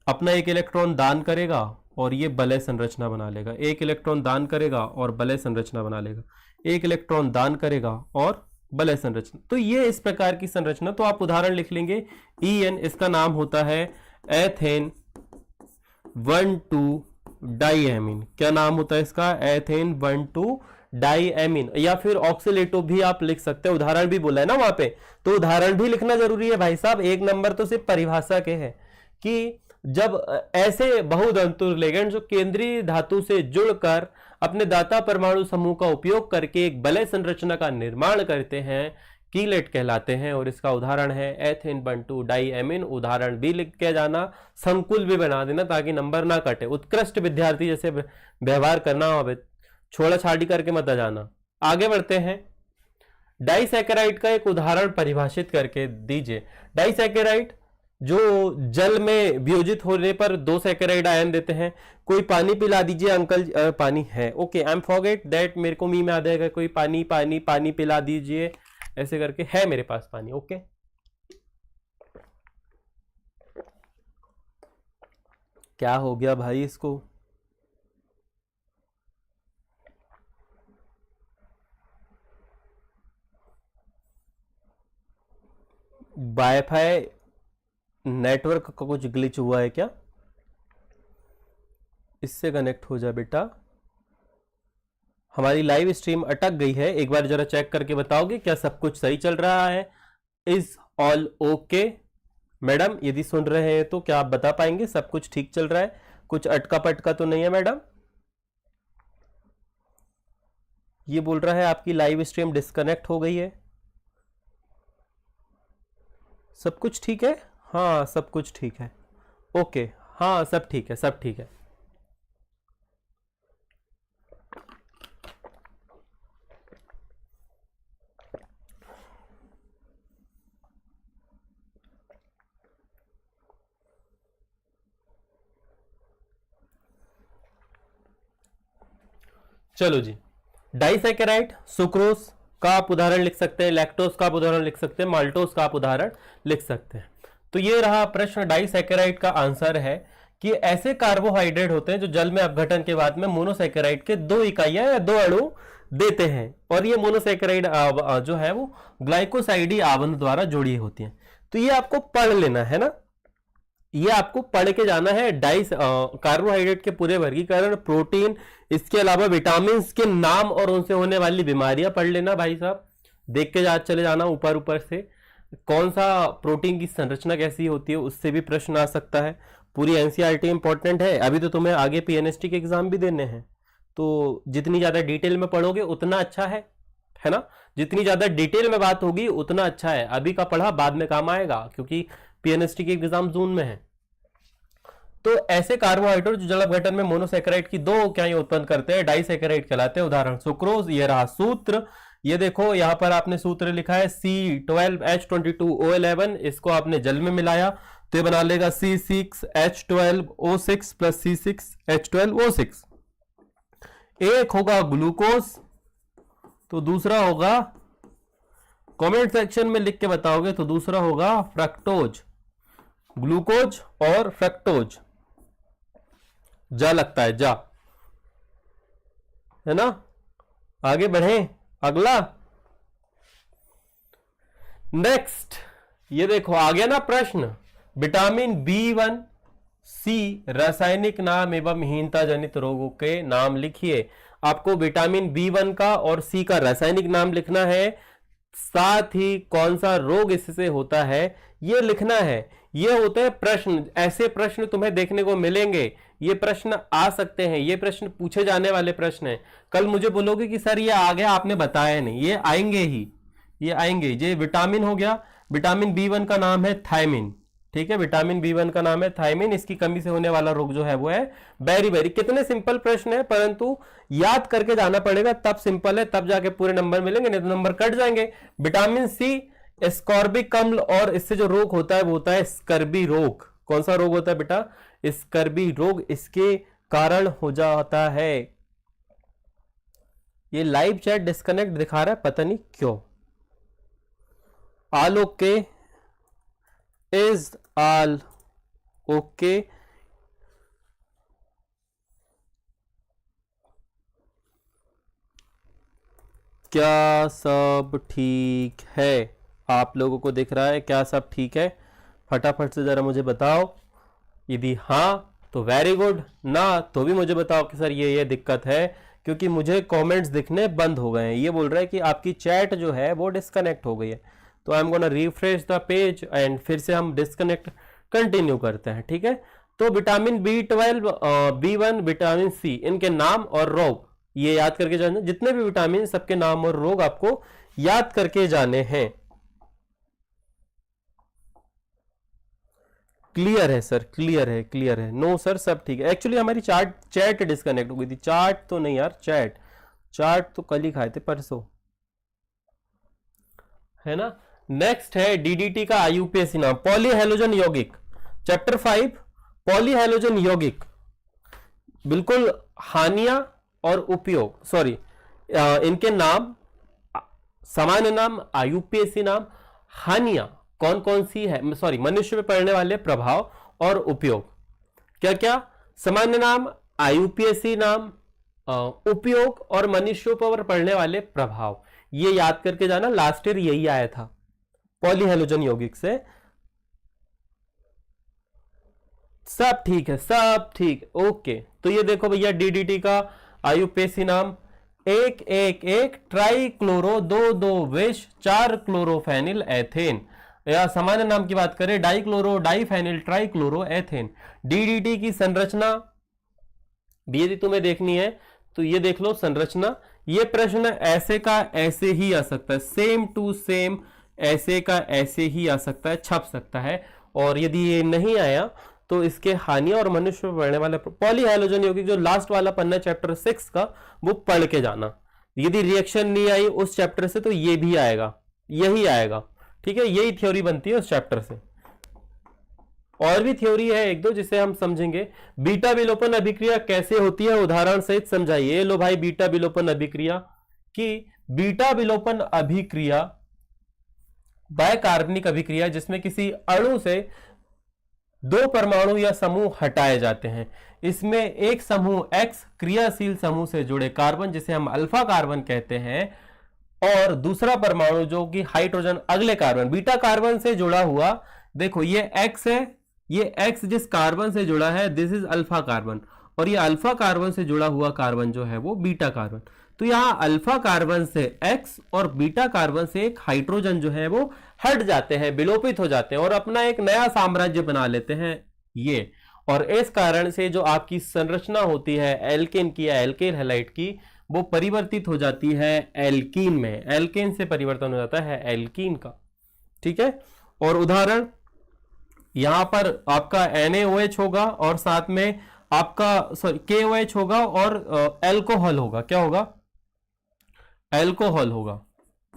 Speaker 1: अपना एक इलेक्ट्रॉन दान करेगा और ये वलय संरचना बना लेगा। एक इलेक्ट्रॉन दान करेगा और वलय संरचना बना लेगा, एक इलेक्ट्रॉन दान करेगा और वलय संरचना। तो ये इस प्रकार की संरचना। तो आप उदाहरण लिख लेंगे, EN इसका नाम होता है एथेन 1,2 डाइएमीन। क्या नाम होता है इसका? Ethane 1,2 diamine. या फिर ऑक्सीलेटो भी आप लिख सकते हैं, उदाहरण भी बोला है ना वहां पे, तो उदाहरण भी लिखना जरूरी है भाई साहब। 1 नंबर तो सिर्फ परिभाषा के है कि जब ऐसे बहुदंतुर लिगेंड जो केंद्रीय धातु से जुड़कर अपने दाता परमाणु समूह का उपयोग करके एक वलय संरचना का निर्माण करते हैं, कीलेट कहलाते हैं। और इसका उदाहरण है एथेन 1,2 डाइएमीन। उदाहरण भी लिख के जाना, संकुल भी बना देना ताकि नंबर ना कटे। उत्कृष्ट विद्यार्थी जैसे व्यवहार करना हो, छोड़ा छाड़ी करके मत जाना। आगे बढ़ते हैं, डाइसैकेराइड का एक उदाहरण परिभाषित करके दीजिए। डाइसैकेराइड जो जल में वियोजित होने पर 2 सैकेराइड आयन देते हैं। कोई पानी पिला दीजिए अंकल। पानी है, okay, I am forget that, मेरे को मीम याद आएगा, कोई पानी पानी पानी पिला दीजिए, ऐसे करके है मेरे पास पानी। ओके, क्या हो गया भाई इसको? वाईफाई नेटवर्क का कुछ ग्लिच हुआ है क्या? इससे कनेक्ट हो जा बेटा। हमारी लाइव स्ट्रीम अटक गई है, एक बार जरा चेक करके बताओगे क्या सब कुछ सही चल रहा है? Is all okay? मैडम यदि सुन रहे हैं तो क्या आप बता पाएंगे सब कुछ ठीक चल रहा है? कुछ अटका पटका तो नहीं है मैडम? ये बोल रहा है आपकी लाइव स्ट्रीम डिस्कनेक्ट हो गई है। सब कुछ ठीक है? हाँ सब कुछ ठीक है, ओके, हाँ सब ठीक है, सब ठीक है। चलो जी, डाइसैकेराइड, सुक्रोज का आप उदाहरण लिख सकते हैं, लैक्टोज का आप उदाहरण लिख सकते हैं, माल्टोज का आप उदाहरण लिख सकते हैं। तो ये रहा प्रश्न। डाइसैकेराइड का आंसर है कि ऐसे कार्बोहाइड्रेट होते हैं जो जल में अपघटन के बाद में मोनोसैकेराइड के 2 इकाइयां या 2 अणु देते हैं, और ये मोनोसैकेराइड जो है वो ग्लाइकोसाइडी आवंध द्वारा जुड़ी होती हैं। तो ये आपको पढ़ लेना है ना, ये आपको पढ़ के जाना है। कार्बोहाइड्रेट के पूरे वर्गीकरण, प्रोटीन, इसके अलावा विटामिन के नाम और उनसे होने वाली बीमारियां पढ़ लेना भाई साहब, देख के चले जाना ऊपर ऊपर से। कौन सा प्रोटीन की संरचना कैसी होती है, उससे भी प्रश्न आ सकता है। पूरी एनसीईआरटी इंपॉर्टेंट है। अभी तो तुम्हें आगे पीएनएसटी के एग्जाम भी देने हैं, तो जितनी ज्यादा डिटेल में पढ़ोगे उतना अच्छा है ना। जितनी ज्यादा डिटेल में बात होगी उतना अच्छा है। अभी का पढ़ा बाद में काम आएगा, क्योंकि पीएनएसटी के एग्जाम जून में है। तो ऐसे कार्बोहाइड्रेट जो जल अपघटन में मोनोसेकेराइड की दो इकाइयां उत्पन्न करते हैं, डाइसेकेराइड कहलाते हैं। उदाहरण सुक्रोज, ये रहा सूत्र। ये देखो यहां पर आपने सूत्र लिखा है C12H22O11, इसको आपने जल में मिलाया तो ये बना लेगा C6H12O6 प्लस C6H12O6। एक होगा ग्लूकोज तो दूसरा होगा, कमेंट सेक्शन में लिख के बताओगे, तो दूसरा होगा फ्रक्टोज। ग्लूकोज और फ्रक्टोज, जा लगता है जा, है ना। आगे बढ़े, अगला नेक्स्ट। ये देखो आ गया ना प्रश्न, विटामिन B1C रासायनिक नाम एवं हीनता जनित रोगों के नाम लिखिए। आपको विटामिन B1 का और C का रासायनिक नाम लिखना है, साथ ही कौन सा रोग इससे होता है ये लिखना है। ये होते हैं प्रश्न, ऐसे प्रश्न तुम्हें देखने को मिलेंगे। ये प्रश्न आ सकते हैं, ये प्रश्न पूछे जाने वाले प्रश्न हैं। कल मुझे बोलोगे कि सर ये आ गया आपने बताया नहीं, ये आएंगे ही, ये आएंगे। ये विटामिन हो गया, विटामिन B1 का नाम है थायमिन, ठीक है। विटामिन B1 का नाम है थायमिन, इसकी कमी से होने वाला रोग जो है वो है बेरीबेरी। कितने सिंपल प्रश्न है, परंतु याद करके जाना पड़ेगा, तब सिंपल है, तब जाके पूरे नंबर मिलेंगे, नहीं तो नंबर कट जाएंगे। विटामिन C स्कॉर्बिक अम्ल, और इससे जो रोग होता है वो होता है स्कर्बी रोग। कौन सा रोग होता है बेटा, स्कर्बी रोग इसके कारण हो जाता है। ये लाइव चैट डिस्कनेक्ट दिखा रहा है, पता नहीं क्यों। All okay, is all okay. क्या सब ठीक है? आप लोगों को दिख रहा है क्या सब ठीक है? फटाफट से जरा मुझे बताओ। यदि हाँ तो वेरी गुड, ना तो भी मुझे बताओ कि सर ये दिक्कत है, क्योंकि मुझे कमेंट्स दिखने बंद हो गए हैं। ये बोल रहा है कि आपकी चैट जो है वो डिस्कनेक्ट हो गई है। तो I am gonna refresh the page and फिर से हम डिस्कनेक्ट कंटिन्यू करते हैं, ठीक है। तो vitamin B12, B1, vitamin C, इनके नाम और रोग ये याद करके जाने। जितने भी विटामिन सबके नाम और रोग आपको याद करके जाने हैं। क्लियर है सर, क्लियर है, क्लियर है। नो सर सब ठीक है। एक्चुअली हमारी चैट डिस्कनेक्ट हो गई थी। चार्ट तो नहीं यार, चार्ट तो कल ही खाए थे, परसों, है ना। नेक्स्ट है डीडीटी का आईयूपीएसी नाम, पॉलीहेलोजन यौगिक, चैप्टर 5 पॉलीहेलोजन यौगिक। बिल्कुल हानियां और उपयोग, सॉरी इनके नाम, सामान्य नाम, आईयूपीएसी नाम, हानियां कौन कौन सी है, सॉरी मनुष्य में पड़ने वाले प्रभाव और उपयोग। क्या क्या? सामान्य नाम, आईयूपीएसी नाम, उपयोग और मनुष्यों पर पड़ने वाले प्रभाव। ये याद करके जाना, लास्ट ईयर यही आया था पॉलीहेलोजन यौगिक से। सब ठीक है, सब ठीक, ओके। तो ये देखो भैया डीडीटी का आईयूपीएसी नाम, 111 ट्राइक्लोरो 22 विष 4 क्लोरोफेनिल एथेन। या सामान्य नाम की बात करें, dichloro diphenyl trichloro ethane. DDT की संरचना भी यदि तुम्हें देखनी है तो ये देख लो संरचना। ये प्रश्न ऐसे का ऐसे ही आ सकता है, सेम टू सेम ऐसे का ऐसे ही आ सकता है, छप सकता है। और यदि ये नहीं आया तो इसके हानियां और मनुष्य में पड़ने वाले पॉलीहेलोजन यौगिक, जो लास्ट वाला पन्ना चैप्टर 6 का, वो पढ़ के जाना। यदि रिएक्शन नहीं आई उस चैप्टर से तो ये भी आएगा, यही आएगा, ठीक है। यही थ्योरी बनती है उस चैप्टर से। और भी थ्योरी है एक दो जिसे हम समझेंगे। बीटा विलोपन अभिक्रिया कैसे होती है, उदाहरण सहित समझाइए। लो भाई, बीटा विलोपन अभिक्रिया की, बीटा विलोपन अभिक्रिया बायकार्बनिक अभिक्रिया, जिसमें किसी अणु से 2 परमाणु या समूह हटाए जाते हैं। इसमें एक समूह X क्रियाशील समूह से जुड़े कार्बन, जिसे हम अल्फा कार्बन कहते हैं, और दूसरा परमाणु जो कि हाइड्रोजन अगले कार्बन, बीटा कार्बन से जुड़ा हुआ। देखो ये X है, ये X जिस कार्बन से जुड़ा है, दिस इज अल्फा कार्बन, और ये अल्फा कार्बन से जुड़ा हुआ कार्बन जो है वो बीटा कार्बन। तो यहां अल्फा कार्बन से X और बीटा कार्बन से एक हाइड्रोजन जो है वो हट जाते हैं, विलोपित हो जाते हैं और अपना एक नया साम्राज्य बना लेते हैं ये। और इस कारण से जो आपकी संरचना होती है एल्केन की या एल्केन हैलाइड की, वो परिवर्तित हो जाती है एल्कीन में, एल्केन से परिवर्तन हो जाता है एल्कीन का। ठीक है, और उदाहरण यहां पर आपका NaOH होगा और साथ में आपका KOH होगा और अल्कोहल होगा। क्या होगा? अल्कोहल होगा।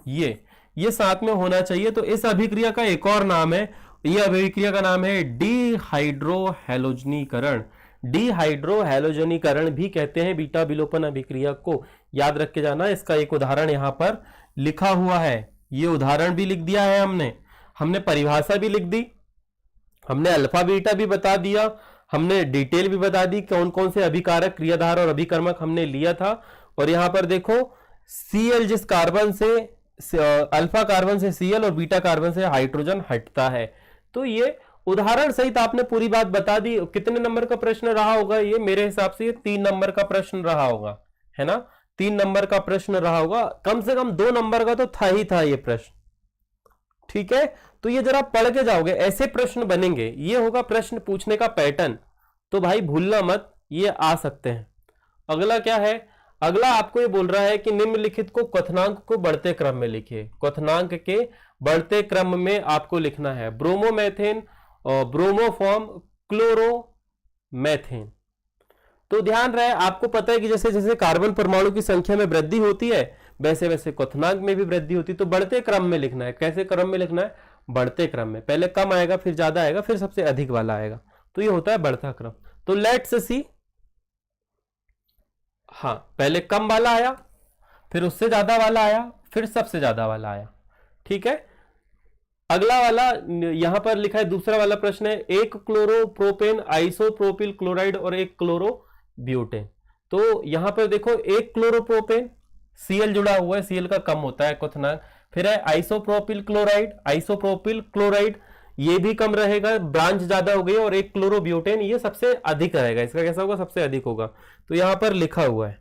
Speaker 1: ये साथ में होना चाहिए। तो इस अभिक्रिया का एक और नाम है, यह अभिक्रिया का नाम है डिहाइड्रोहैलोजनीकरण। डिहाइड्रोहैलोजनीकरण भी कहते हैं बीटा विलोपन अभिक्रिया को, याद रख के जाना। इसका एक उदाहरण यहां पर लिखा हुआ है, ये उदाहरण भी लिख दिया है हमने परिभाषा भी लिख दी, हमने अल्फा बीटा भी बता दिया, हमने डिटेल भी बता दी कौन कौन से अभिकारक, क्रियाधार और अभिकर्मक हमने लिया था। और यहां पर देखो Cl, जिस कार्बन से अल्फा कार्बन से Cl और बीटा कार्बन से हाइड्रोजन हटता है। तो ये उदाहरण सहित आपने पूरी बात बता दी। कितने नंबर का प्रश्न रहा होगा ये? मेरे हिसाब से ये 3 नंबर का प्रश्न रहा होगा, है ना? 3 नंबर का प्रश्न रहा होगा, कम से कम 2 नंबर का तो था ये प्रश्न। ठीक है, तो ये जरा पढ़ के जाओगे, ऐसे प्रश्न बनेंगे, ये होगा प्रश्न पूछने का पैटर्न। तो भाई भूलना मत, ये आ सकते हैं। अगला क्या है? अगला आपको ये बोल रहा है कि निम्नलिखित को क्वथनांक को बढ़ते क्रम में लिखिए। क्वथनांक के बढ़ते क्रम में आपको लिखना है ब्रोमोमेथेन, ब्रोमोफॉर्म, क्लोरोमेथेन। तो ध्यान रहे, आपको पता है कि जैसे जैसे कार्बन परमाणु की संख्या में वृद्धि होती है वैसे वैसे क्वथनांक में भी वृद्धि होती है। तो बढ़ते क्रम में लिखना है। कैसे क्रम में लिखना है? बढ़ते क्रम में, पहले कम आएगा फिर ज्यादा आएगा फिर सबसे अधिक वाला आएगा, तो ये होता है बढ़ता क्रम। तो लेट्स सी, हाँ, पहले कम वाला आया, फिर उससे ज्यादा वाला आया, फिर सबसे ज्यादा वाला आया। ठीक है, अगला वाला यहां पर लिखा है, दूसरा वाला प्रश्न है, एक क्लोरोप्रोपेन, आइसोप्रोपिल क्लोराइड और एक क्लोरोब्यूटेन। तो यहां पर देखो, एक क्लोरोप्रोपेन, Cl जुड़ा हुआ है, Cl का कम होता है क्वथनांक। फिर है आइसोप्रोपिल क्लोराइड, आइसोप्रोपिल क्लोराइड ये भी कम रहेगा, ब्रांच ज्यादा हो गई। और एक क्लोरोब्यूटेन, ये सबसे अधिक रहेगा। इसका कैसा होगा? सबसे अधिक होगा। तो यहां पर लिखा हुआ है,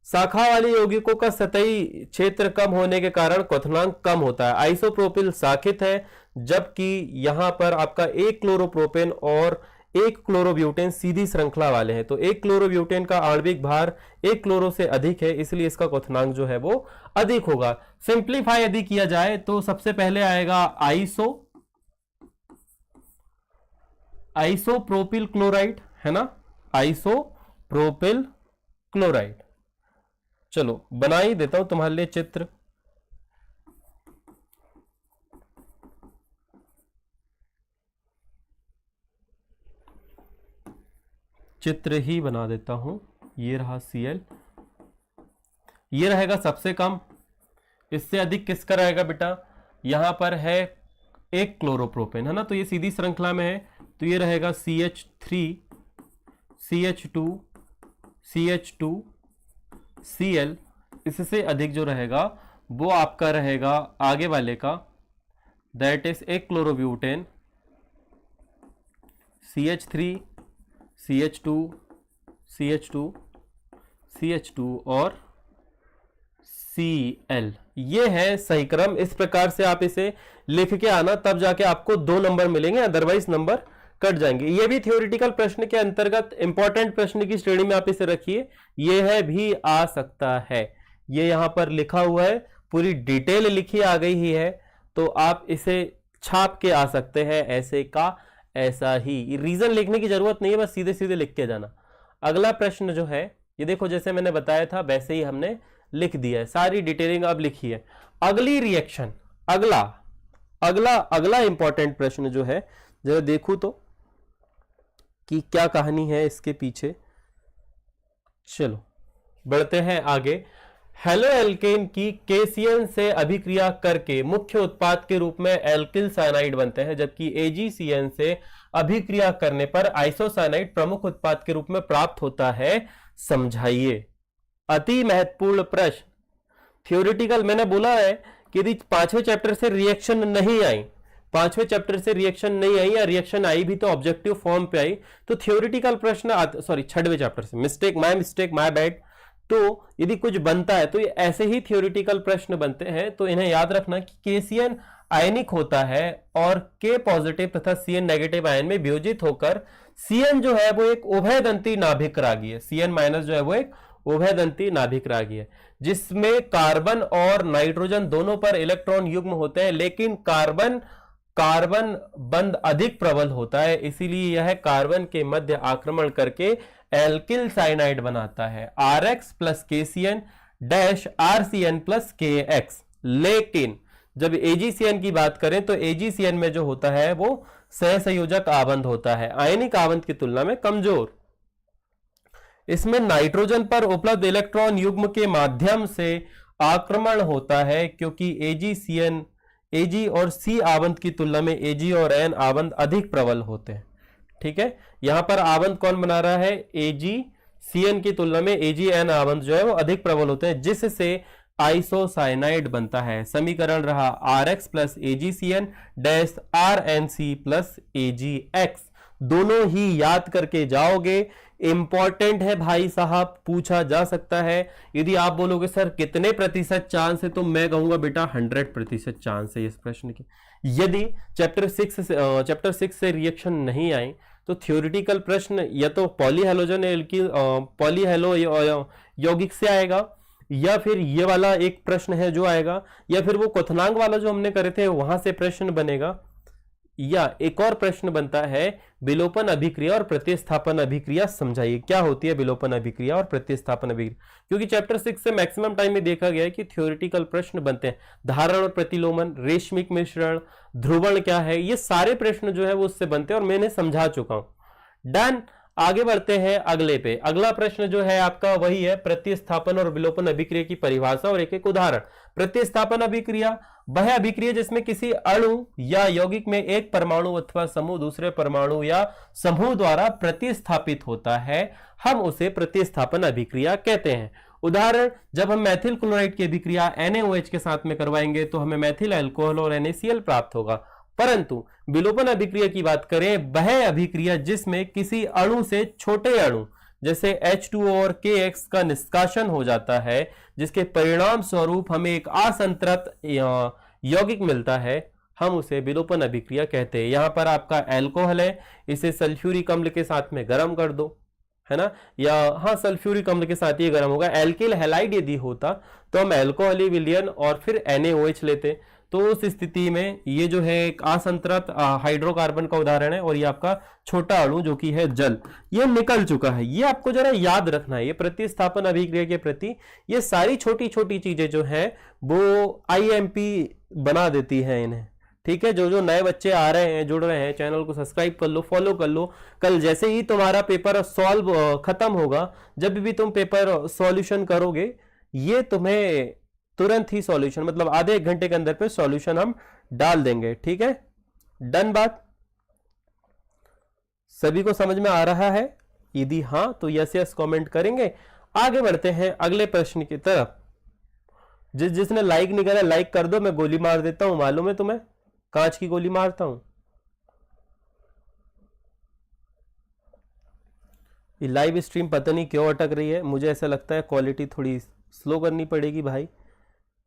Speaker 1: शाखा वाले यौगिकों का सतही क्षेत्र कम होने के कारण क्वथनांक कम होता है। आइसोप्रोपिल शाखित है, जबकि यहां पर आपका एक क्लोरोप्रोपेन और एक क्लोरोब्यूटेन सीधी श्रृंखला वाले हैं। तो एक क्लोरोब्यूटेन का आणविक भार एक क्लोरो से अधिक है, इसलिए इसका क्वथनांक जो है वो अधिक होगा। सिंप्लीफाई यदि किया जाए तो सबसे पहले आएगा आइसोप्रोपिल क्लोराइड, है ना? Isopropyl chloride. चलो बना ही देता हूं तुम्हारे लिए चित्र। चित्र ही बना देता हूं। ये रहा Cl, ये रहेगा सबसे कम। इससे अधिक किसका रहेगा बेटा? यहां पर है एक क्लोरोप्रोपेन, है ना? तो ये सीधी श्रृंखला में है, तो ये रहेगा CH3, CH2, CH2, Cl। इससे अधिक जो रहेगा वो आपका रहेगा आगे वाले का, दैट इज एक chlorobutane, CH3, CH2, CH2, CH2 और Cl। ये है सही क्रम। इस प्रकार से आप इसे लिख के आना, तब जाके आपको 2 नंबर मिलेंगे, अदरवाइज नंबर कट जाएंगे। ये भी थ्योरेटिकल प्रश्न के अंतर्गत इंपॉर्टेंट प्रश्न की श्रेणी में आप इसे रखिए। ये है भी आ सकता है, ये यहां पर लिखा हुआ है, पूरी डिटेल लिखी आ गई ही है, तो आप इसे छाप के आ सकते हैं ऐसे का ऐसा ही। रीजन लिखने की जरूरत नहीं है, बस सीधे सीधे लिख के जाना। अगला प्रश्न जो है, ये देखो जैसे मैंने बताया था वैसे ही हमने लिख दिया है, सारी डिटेलिंग अब लिखी है। अगली रिएक्शन, अगला इंपॉर्टेंट प्रश्न जो है, जरा देखो तो कि क्या कहानी है इसके पीछे। चलो बढ़ते हैं आगे। हेलो एल्केन की केसीएन से अभिक्रिया करके मुख्य उत्पाद के रूप में एल्किल साइनाइड बनते हैं, जबकि एजीसीएन से अभिक्रिया करने पर आइसोसाइनाइड प्रमुख उत्पाद के रूप में प्राप्त होता है। समझाइए। अति महत्वपूर्ण प्रश्न, थ्योरेटिकल। मैंने बोला है कि यदि 5वें चैप्टर से रिएक्शन नहीं आई, 5वें चैप्टर से रिएक्शन नहीं आई या रिएक्शन आई भी तो ऑब्जेक्टिव फॉर्म पे आई, तो थ्योरेटिकल प्रश्न, सॉरी 6वें चैप्टर से, माय मिस्टेक माय बैड, तो यदि कुछ बनता है तो ये ऐसे ही थियोरिटिकल प्रश्न बनते हैं। तो इन्हें याद रखना कि KCN आयनिक होता है और K पॉजिटिव तथा Cn नेगेटिव आयन में वियोजित होकर Cn जो है वो एक उभयदंती नाभिक रागी है। Cn माइनस जो है वो एक उभयदंती नाभिक रागी है, जिसमें कार्बन और नाइट्रोजन दोनों पर इलेक्ट्रॉन युग्म होते हैं, लेकिन कार्बन बंध अधिक प्रबल होता है, इसीलिए यह कार्बन के मध्य आक्रमण करके एल्किल साइनाइड बनाता है, RX plus KCN dash RCN plus KX। लेकिन जब AgCN की बात करें तो AgCN में जो होता है वो सहसंयोजक आबंध होता है, आयनिक आबंध की तुलना में कमजोर। इसमें नाइट्रोजन पर उपलब्ध इलेक्ट्रॉन युग्म के माध्यम से आक्रमण होता है, क्योंकि Ag और C आबंध की तुलना में Ag और N आबंध अधिक प्रबल होते हैं। ठीक है, यहां पर आबंध कौन बना रहा है? AgCN की तुलना में AgN आबंध जो है वो अधिक प्रबल होते हैं, जिससे आइसोसाइनाइड बनता है। समीकरण रहा RX plus AgCN dash RNC plus AgX। दोनों ही याद करके जाओगे, इंपॉर्टेंट है भाई साहब, पूछा जा सकता है। यदि आप बोलोगे सर कितने प्रतिशत चांस है, तो मैं कहूंगा बेटा 100% चांस है इस प्रश्न की। यदि चैप्टर 6 से रिएक्शन नहीं आए तो थ्योरेटिकल प्रश्न या तो पॉलीहेलोजन पॉलीहेलो यौगिक से आएगा, या फिर ये वाला एक प्रश्न है जो आएगा, या फिर वो क्वथनांक वाला जो हमने करे थे वहां से प्रश्न बनेगा, या एक और प्रश्न बनता है विलोपन अभिक्रिया और प्रतिस्थापन अभिक्रिया समझाइए। क्या होती है विलोपन अभिक्रिया और प्रतिस्थापन अभिक्रिया? क्योंकि चैप्टर 6 से मैक्सिमम टाइम में देखा गया है कि थ्योरेटिकल प्रश्न बनते हैं। धारण और प्रतिलोमन, रेशमिक मिश्रण, ध्रुवण क्या है, ये सारे प्रश्न जो है वो उससे बनते हैं और मैं इन्हें समझा चुका हूं। डन, आगे बढ़ते हैं अगले पे। अगला प्रश्न जो है आपका वही है प्रतिस्थापन और विलोपन अभिक्रिया की परिभाषा और एक एक उदाहरण। प्रतिस्थापन अभिक्रिया वह अभिक्रिया जिसमें किसी अणु या यौगिक में एक परमाणु अथवा समूह दूसरे परमाणु या समूह द्वारा प्रतिस्थापित होता है, हम उसे प्रतिस्थापन अभिक्रिया कहते हैं। उदाहरण, जब हम मैथिल क्लोराइड की अभिक्रिया NaOH के साथ में करवाएंगे तो हमें मैथिल अल्कोहल और NaCl प्राप्त होगा। परंतु विलोपन अभिक्रिया की बात करें, वह अभिक्रिया जिसमें किसी अणु से छोटे अणु जैसे H2O और KX का निष्कासन हो जाता है, जिसके परिणाम स्वरूप हमें एक असंतृप्त यौगिक मिलता है, हम उसे विलोपन अभिक्रिया कहते हैं। यहां पर आपका अल्कोहल है, इसे सल्फ्यूरिक अम्ल के साथ में गर्म कर दो, है ना, या हाँ सल्फ्यूरिक अम्ल के साथ ये गर्म होगा। एल्किल हैलाइड यदि होता तो हम अल्कोहली विलयन और फिर NaOH लेते, तो उस स्थिति में ये जो है एक असंतृप्त हाइड्रोकार्बन का उदाहरण है, और ये आपका छोटा अणु जो कि है जल, ये निकल चुका है। ये आपको जरा याद रखना है, ये प्रतिस्थापन अभिक्रिया के प्रति ये सारी छोटी छोटी चीजें जो है वो IMP बना देती है इन्हें। ठीक है, जो नए बच्चे आ रहे हैं, जुड़ रहे हैं, चैनल को सब्सक्राइब कर लो, फॉलो कर लो। कल जैसे ही तुम्हारा पेपर सॉल्व खत्म होगा, जब भी तुम पेपर सॉल्यूशन करोगे, ये तुम्हें तुरंत ही सॉल्यूशन, मतलब आधे एक घंटे के अंदर पे सॉल्यूशन हम डाल देंगे। ठीक है, डन बात, सभी को समझ में आ रहा है? यदि हाँ तो यस यस कमेंट करेंगे। आगे बढ़ते हैं अगले प्रश्न की तरफ। जिसने लाइक नहीं करा लाइक कर दो, मैं गोली मार देता हूं, मालूम है तुम्हें, कांच की गोली मारता हूं। ये लाइव स्ट्रीम पता नहीं क्यों अटक रही है, मुझे ऐसा लगता है क्वालिटी थोड़ी स्लो करनी पड़ेगी भाई,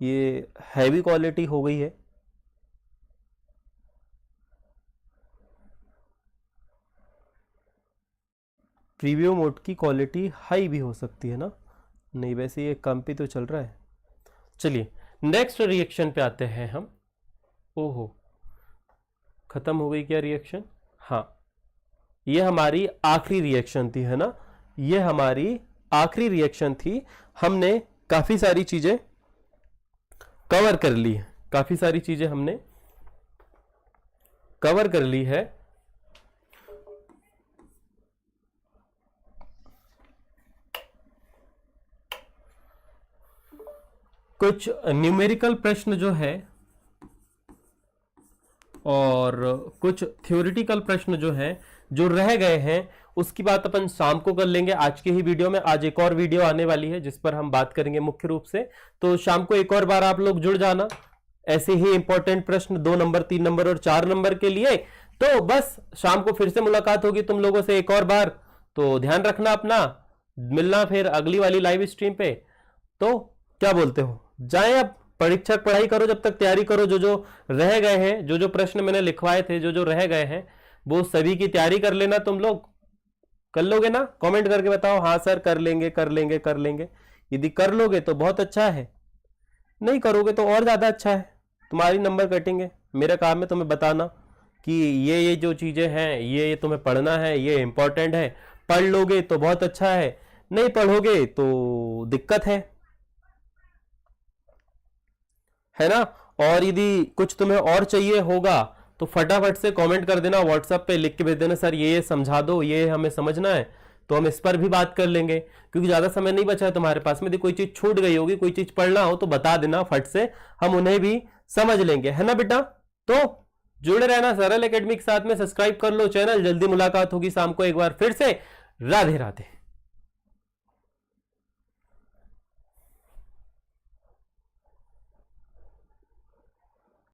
Speaker 1: ये हैवी क्वालिटी हो गई है। प्रीव्यू मोड की क्वालिटी हाई भी हो सकती है ना, नहीं वैसे ये कम पे तो चल रहा है। चलिए नेक्स्ट रिएक्शन पे आते हैं हम। ओहो, खत्म हो गई क्या रिएक्शन? हाँ, ये हमारी आखिरी रिएक्शन थी, है ना, ये हमारी आखिरी रिएक्शन थी। हमने काफी सारी चीजें कवर कर ली है, काफी सारी चीजें हमने कवर कर ली है। कुछ न्यूमेरिकल प्रश्न जो है और कुछ थ्योरेटिकल प्रश्न जो है जो रह गए हैं, उसकी बात अपन शाम को कर लेंगे आज के ही वीडियो में। आज एक और वीडियो आने वाली है जिस पर हम बात करेंगे मुख्य रूप से, तो शाम को एक और बार आप लोग जुड़ जाना ऐसे ही इंपॉर्टेंट प्रश्न 2 नंबर 3 नंबर और 4 नंबर के लिए। तो बस शाम को फिर से मुलाकात होगी तुम लोगों से एक और बार, तो ध्यान रखना अपना, मिलना फिर अगली वाली लाइव स्ट्रीम पे। तो क्या बोलते हो, जाएं अब परीक्षा की पढ़ाई करो, जब तक तैयारी करो, जो जो रह गए हैं, जो जो प्रश्न मैंने लिखवाए थे, जो जो रह गए हैं, वो सभी की तैयारी कर लेना। तुम लोग कर लोगे ना? कमेंट करके बताओ, हाँ सर कर लेंगे कर लेंगे कर लेंगे। यदि कर लोगे तो बहुत अच्छा है, नहीं करोगे तो और ज्यादा अच्छा है, तुम्हारी नंबर कटेंगे। मेरा काम है तुम्हें बताना कि ये जो चीजें हैं ये तुम्हें पढ़ना है, ये इंपॉर्टेंट है। पढ़ लोगे तो बहुत अच्छा है, नहीं पढ़ोगे तो दिक्कत है ना? और यदि कुछ तुम्हें और चाहिए होगा तो फटाफट से कमेंट कर देना, व्हाट्सएप पे लिख के भेज देना, सर ये समझा दो, ये हमें समझना है, तो हम इस पर भी बात कर लेंगे। क्योंकि ज्यादा समय नहीं बचा है तुम्हारे पास में, यदि कोई चीज छूट गई होगी, कोई चीज पढ़ना हो तो बता देना फट से, हम उन्हें भी समझ लेंगे, है ना बेटा? तो जुड़े रहना सरल एकेडमी के साथ में, सब्सक्राइब कर लो चैनल। जल्दी मुलाकात होगी शाम को एक बार फिर से। राधे राधे।